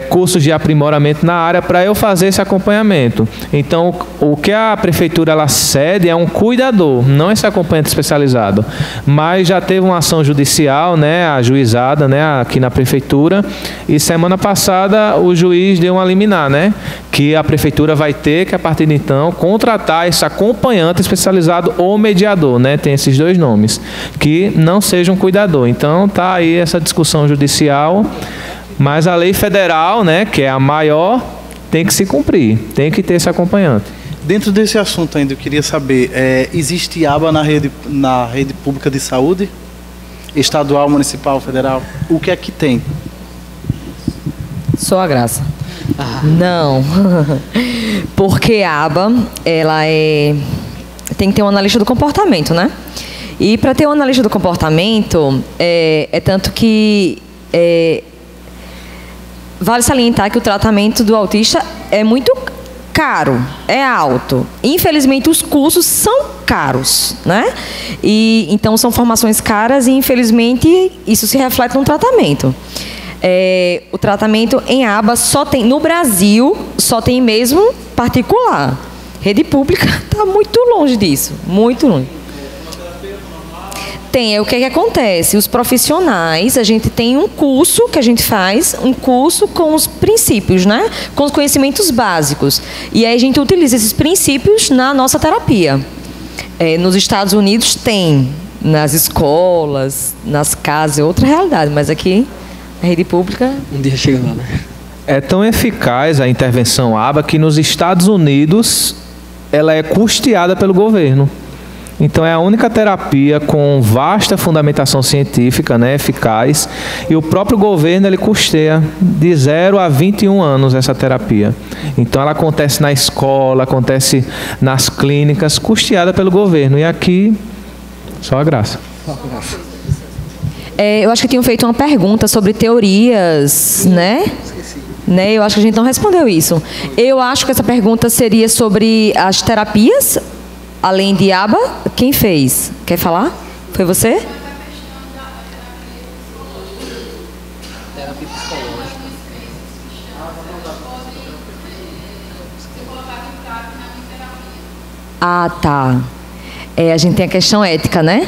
cursos de aprimoramento na área para eu fazer esse acompanhamento. Então, o que a prefeitura ela cede é um cuidador, não esse acompanhante especializado. Mas já teve uma ação judicial, né, ajuizada, né, aqui na prefeitura. E semana passada o juiz deu uma liminar, né, que a prefeitura vai ter que, a partir de então, contratar esse acompanhante especializado ou mediador. Né, tem esses dois nomes, que não seja um cuidador. Então tá aí essa discussão judicial, mas a lei federal, né, que é a maior, tem que se cumprir, tem que ter esse acompanhante.
Dentro desse assunto ainda, eu queria saber, existe aba na rede pública de saúde? Estadual, municipal, federal? O que é que tem?
Só a graça. Não, porque a aba, ela tem que ter um analista do comportamento, né? E para ter um analista do comportamento, tanto que vale salientar que o tratamento do autista é muito caro, é alto. Infelizmente, os cursos são caros, né? E então são formações caras e infelizmente isso se reflete no tratamento. O tratamento em aba só tem no Brasil, só tem mesmo particular. Rede pública está muito longe disso, muito longe. Tem, o que acontece? Os profissionais, a gente tem um curso que a gente faz, um curso com os princípios, né? Com os conhecimentos básicos. E aí a gente utiliza esses princípios na nossa terapia. Nos Estados Unidos tem, nas escolas, nas casas, é outra realidade, mas aqui, a rede pública...
Um dia chega lá, né?
É tão eficaz a intervenção aba que nos Estados Unidos ela é custeada pelo governo. Então é a única terapia com vasta fundamentação científica, né, eficaz, e o próprio governo ele custeia de 0 a 21 anos essa terapia. Então ela acontece na escola, acontece nas clínicas, custeada pelo governo. E aqui, só a graça.
Eu acho que tinham feito uma pergunta sobre teorias, né? Eu acho que a gente não respondeu isso. Eu acho que essa pergunta seria sobre as terapias, além de aba. Quem fez? Quer falar? Foi você?
Terapia psicológica.
Ah, tá. A gente tem a questão ética, né?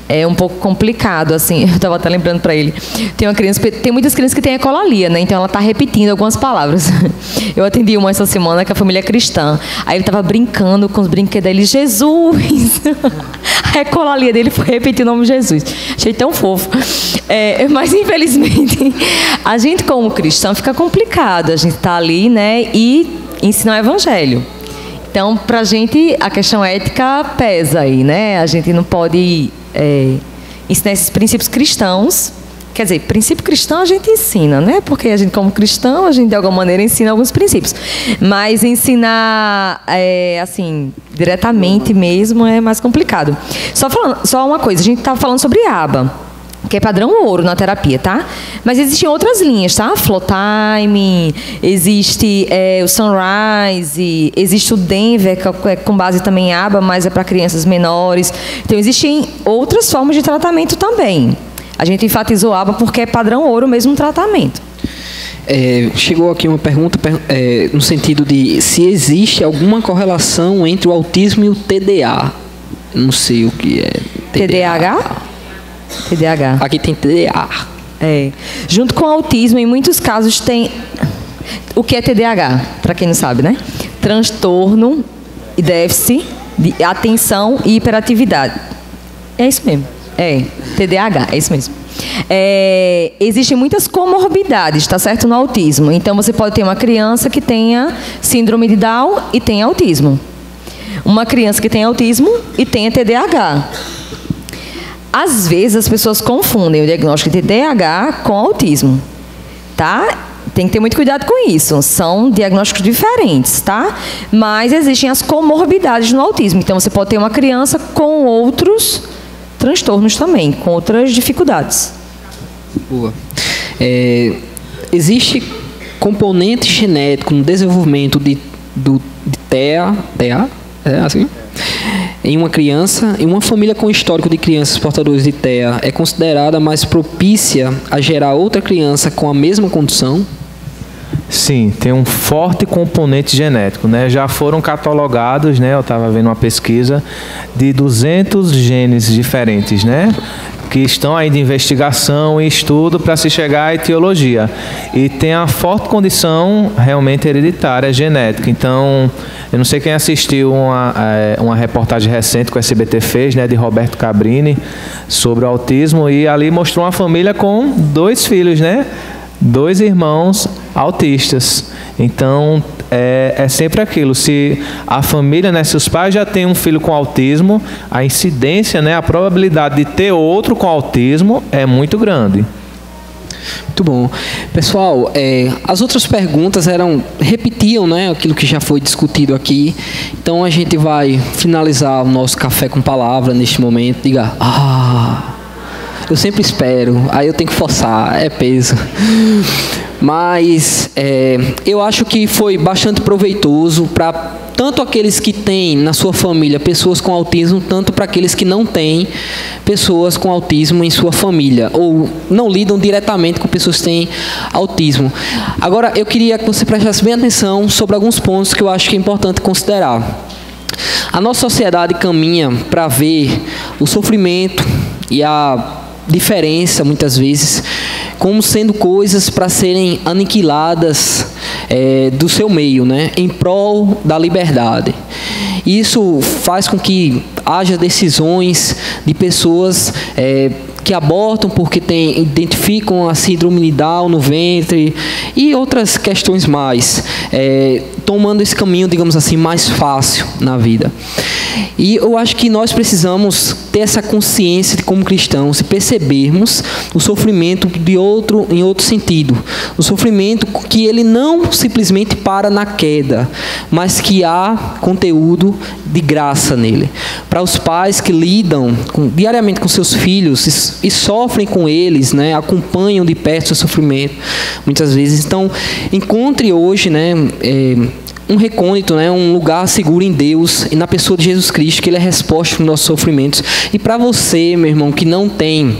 É um pouco complicado, assim. Eu estava até lembrando para ele. Tem muitas crianças que têm ecolalia, né? Então ela está repetindo algumas palavras. Eu atendi uma essa semana que a família é cristã. Aí ele estava brincando com os brinquedos dele. Jesus! A ecolalia dele foi repetir o nome de Jesus. Achei tão fofo. Mas infelizmente, a gente como cristão fica complicado. A gente está ali, né? E ensinar o evangelho. Então, para a gente, a questão ética pesa aí, né? A gente não pode ensinar esses princípios cristãos. Quer dizer, princípio cristão a gente ensina, né? Porque a gente, como cristão, a gente de alguma maneira ensina alguns princípios. Mas ensinar, assim, diretamente mesmo é mais complicado. Só uma coisa, a gente estava falando sobre aba, que é padrão ouro na terapia, tá? Mas existem outras linhas, tá? Flow Time, existe o Sunrise, existe o Denver, que é com base também em aba, mas é para crianças menores. Então, existem outras formas de tratamento também. A gente enfatizou aba porque é padrão ouro mesmo no tratamento.
Chegou aqui uma pergunta no sentido de se existe alguma correlação entre o autismo e o TDA. Não sei o que é.
TDAH? TDAH.
Aqui tem TDA.
Junto com o autismo, em muitos casos tem... O que é TDAH? Para quem não sabe, né? Transtorno e déficit de atenção e hiperatividade. É isso mesmo. TDAH, é isso mesmo. Existem muitas comorbidades, tá certo? No autismo. Então, você pode ter uma criança que tenha síndrome de Down e tenha autismo. Uma criança que tem autismo e tenha TDAH. Às vezes as pessoas confundem o diagnóstico de TDAH com autismo, tá? Tem que ter muito cuidado com isso. São diagnósticos diferentes, tá? Mas existem as comorbidades no autismo. Então, você pode ter uma criança com outros transtornos também, com outras dificuldades.
Boa. Existe componente genético no desenvolvimento de TEA, é assim? Em uma criança, em uma família com histórico de crianças portadoras de TEA, é considerada mais propícia a gerar outra criança com a mesma condição?
Sim, tem um forte componente genético, né? Já foram catalogados, né? Eu estava vendo uma pesquisa de 200 genes diferentes, né? Que estão aí de investigação e estudo para se chegar à etiologia. E tem a forte condição realmente hereditária, genética. Então, eu não sei quem assistiu uma reportagem recente que o SBT fez, né, de Roberto Cabrini, sobre o autismo, e ali mostrou uma família com 2 filhos, né? 2 irmãos autistas. Então, é sempre aquilo. Se a família, né, se os pais já têm um filho com autismo, a incidência, né, a probabilidade de ter outro com autismo é muito grande.
Muito bom. Pessoal, as outras perguntas repetiam, né, aquilo que já foi discutido aqui. Então, a gente vai finalizar o nosso café com palavra neste momento. Diga, eu sempre espero, aí eu tenho que forçar, é peso. Mas eu acho que foi bastante proveitoso para tanto aqueles que têm na sua família pessoas com autismo, tanto para aqueles que não têm pessoas com autismo em sua família, ou não lidam diretamente com pessoas que têm autismo. Agora, eu queria que você prestasse bem atenção sobre alguns pontos que eu acho que é importante considerar. A nossa sociedade caminha para ver o sofrimento e a diferença, muitas vezes, como sendo coisas para serem aniquiladas do seu meio, né, em prol da liberdade. Isso faz com que haja decisões de pessoas que abortam porque identificam a síndrome de Down no ventre e outras questões mais, tomando esse caminho, digamos assim, mais fácil na vida. E eu acho que nós precisamos ter essa consciência de, como cristãos, e percebermos o sofrimento em outro sentido. O sofrimento que ele não simplesmente para na queda, mas que há conteúdo de graça nele. Para os pais que lidam diariamente com seus filhos e sofrem com eles, né, acompanham de perto o seu sofrimento, muitas vezes. Então, encontre hoje, né, um recôndito, né, um lugar seguro em Deus e na pessoa de Jesus Cristo, que Ele é resposta para os nossos sofrimentos. E para você, meu irmão, que não tem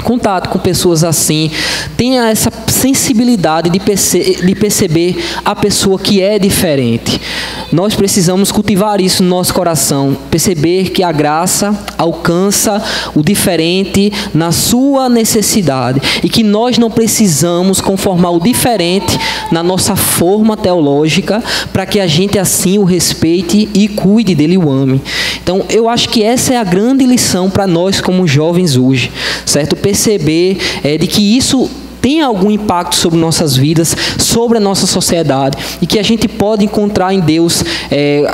contato com pessoas assim, tenha essa sensibilidade de perceber a pessoa que é diferente. Nós precisamos cultivar isso no nosso coração, perceber que a graça alcança o diferente na sua necessidade e que nós não precisamos conformar o diferente na nossa forma teológica para que a gente assim o respeite e cuide dele e o ame. Então, eu acho que essa é a grande lição para nós como jovens hoje, certo? Perceber de que isso tem algum impacto sobre nossas vidas, sobre a nossa sociedade, e que a gente pode encontrar em Deus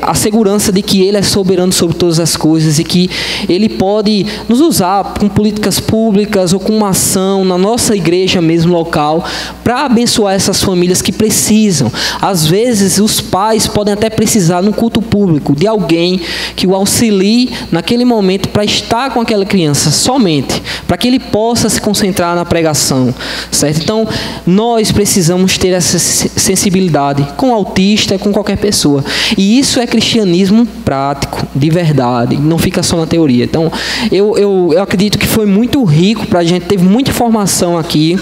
a segurança de que Ele é soberano sobre todas as coisas e que Ele pode nos usar com políticas públicas ou com uma ação na nossa igreja mesmo local para abençoar essas famílias que precisam. Às vezes os pais podem até precisar no culto público de alguém que o auxilie naquele momento para estar com aquela criança somente, para que ele possa se concentrar na pregação. Certo? Então, nós precisamos ter essa sensibilidade com o autista, com qualquer pessoa. E isso é cristianismo prático, de verdade, não fica só na teoria. Então, eu acredito que foi muito rico para a gente, teve muita informação aqui.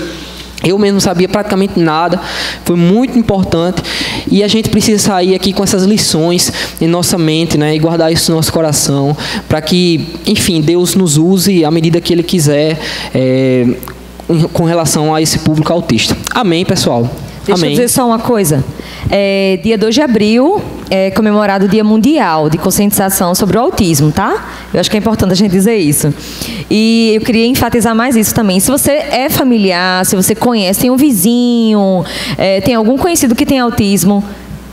Eu mesmo sabia praticamente nada, foi muito importante e a gente precisa sair aqui com essas lições em nossa mente, né, e guardar isso no nosso coração para que, enfim, Deus nos use à medida que Ele quiser com relação a esse público autista. Amém, pessoal?
Deixa eu dizer só uma coisa. Dia 2 de abril é comemorado o Dia Mundial de Conscientização sobre o Autismo, tá? Eu acho que é importante a gente dizer isso. E eu queria enfatizar mais isso também. Se você é familiar, se você conhece, tem um vizinho, tem algum conhecido que tem autismo,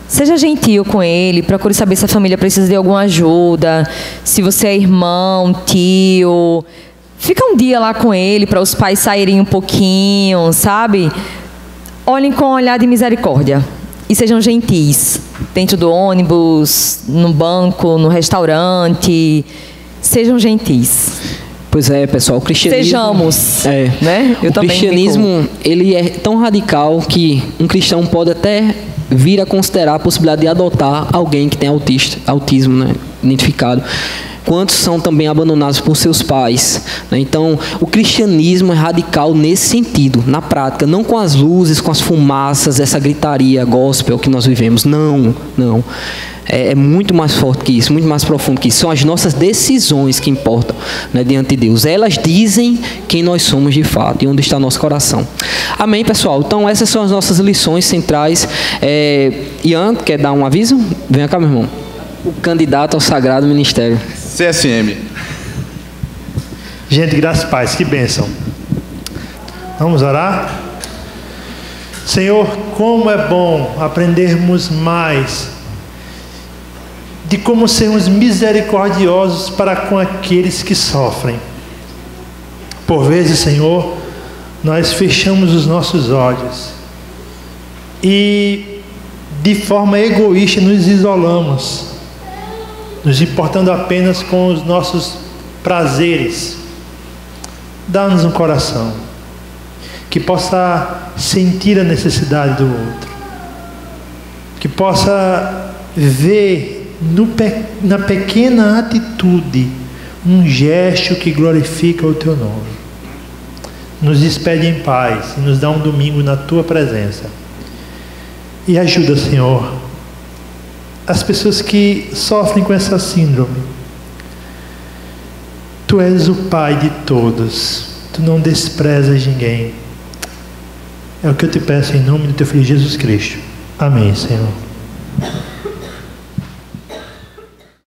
seja gentil com ele, procure saber se a família precisa de alguma ajuda, se você é irmão, tio. Fica um dia lá com ele, para os pais saírem um pouquinho, sabe? Olhem com um olhar de misericórdia. E sejam gentis. Dentro do ônibus, no banco, no restaurante. Sejam gentis.
Pois é, pessoal, o cristianismo...
Sejamos, né?
O cristianismo, ele é tão radical que um cristão pode até vir a considerar a possibilidade de adotar alguém que tem autismo, né, identificado. Quantos são também abandonados por seus pais, né? Então, o cristianismo é radical nesse sentido, na prática, não com as luzes, com as fumaças, essa gritaria gospel que nós vivemos. Não. É muito mais forte que isso, muito mais profundo que isso. São as nossas decisões que importam, né, diante de Deus. Elas dizem quem nós somos de fato e onde está nosso coração. Amém, pessoal? Então, essas são as nossas lições centrais. Ian, quer dar um aviso? Venha cá, meu irmão. O candidato ao Sagrado Ministério.
CSM.
Gente, graças e paz, que bênção. Vamos orar? Senhor, como é bom aprendermos mais de como sermos misericordiosos para com aqueles que sofrem. Por vezes, Senhor, nós fechamos os nossos olhos e de forma egoísta nos isolamos, nos importando apenas com os nossos prazeres. Dá-nos um coração que possa sentir a necessidade do outro, que possa ver na pequena atitude um gesto que glorifica o Teu nome. Nos despede em paz e nos dá um domingo na Tua presença. E ajuda, Senhor, as pessoas que sofrem com essa síndrome. Tu és o Pai de todos. Tu não desprezas ninguém. É o que eu te peço em nome do Teu Filho Jesus Cristo. Amém, Senhor.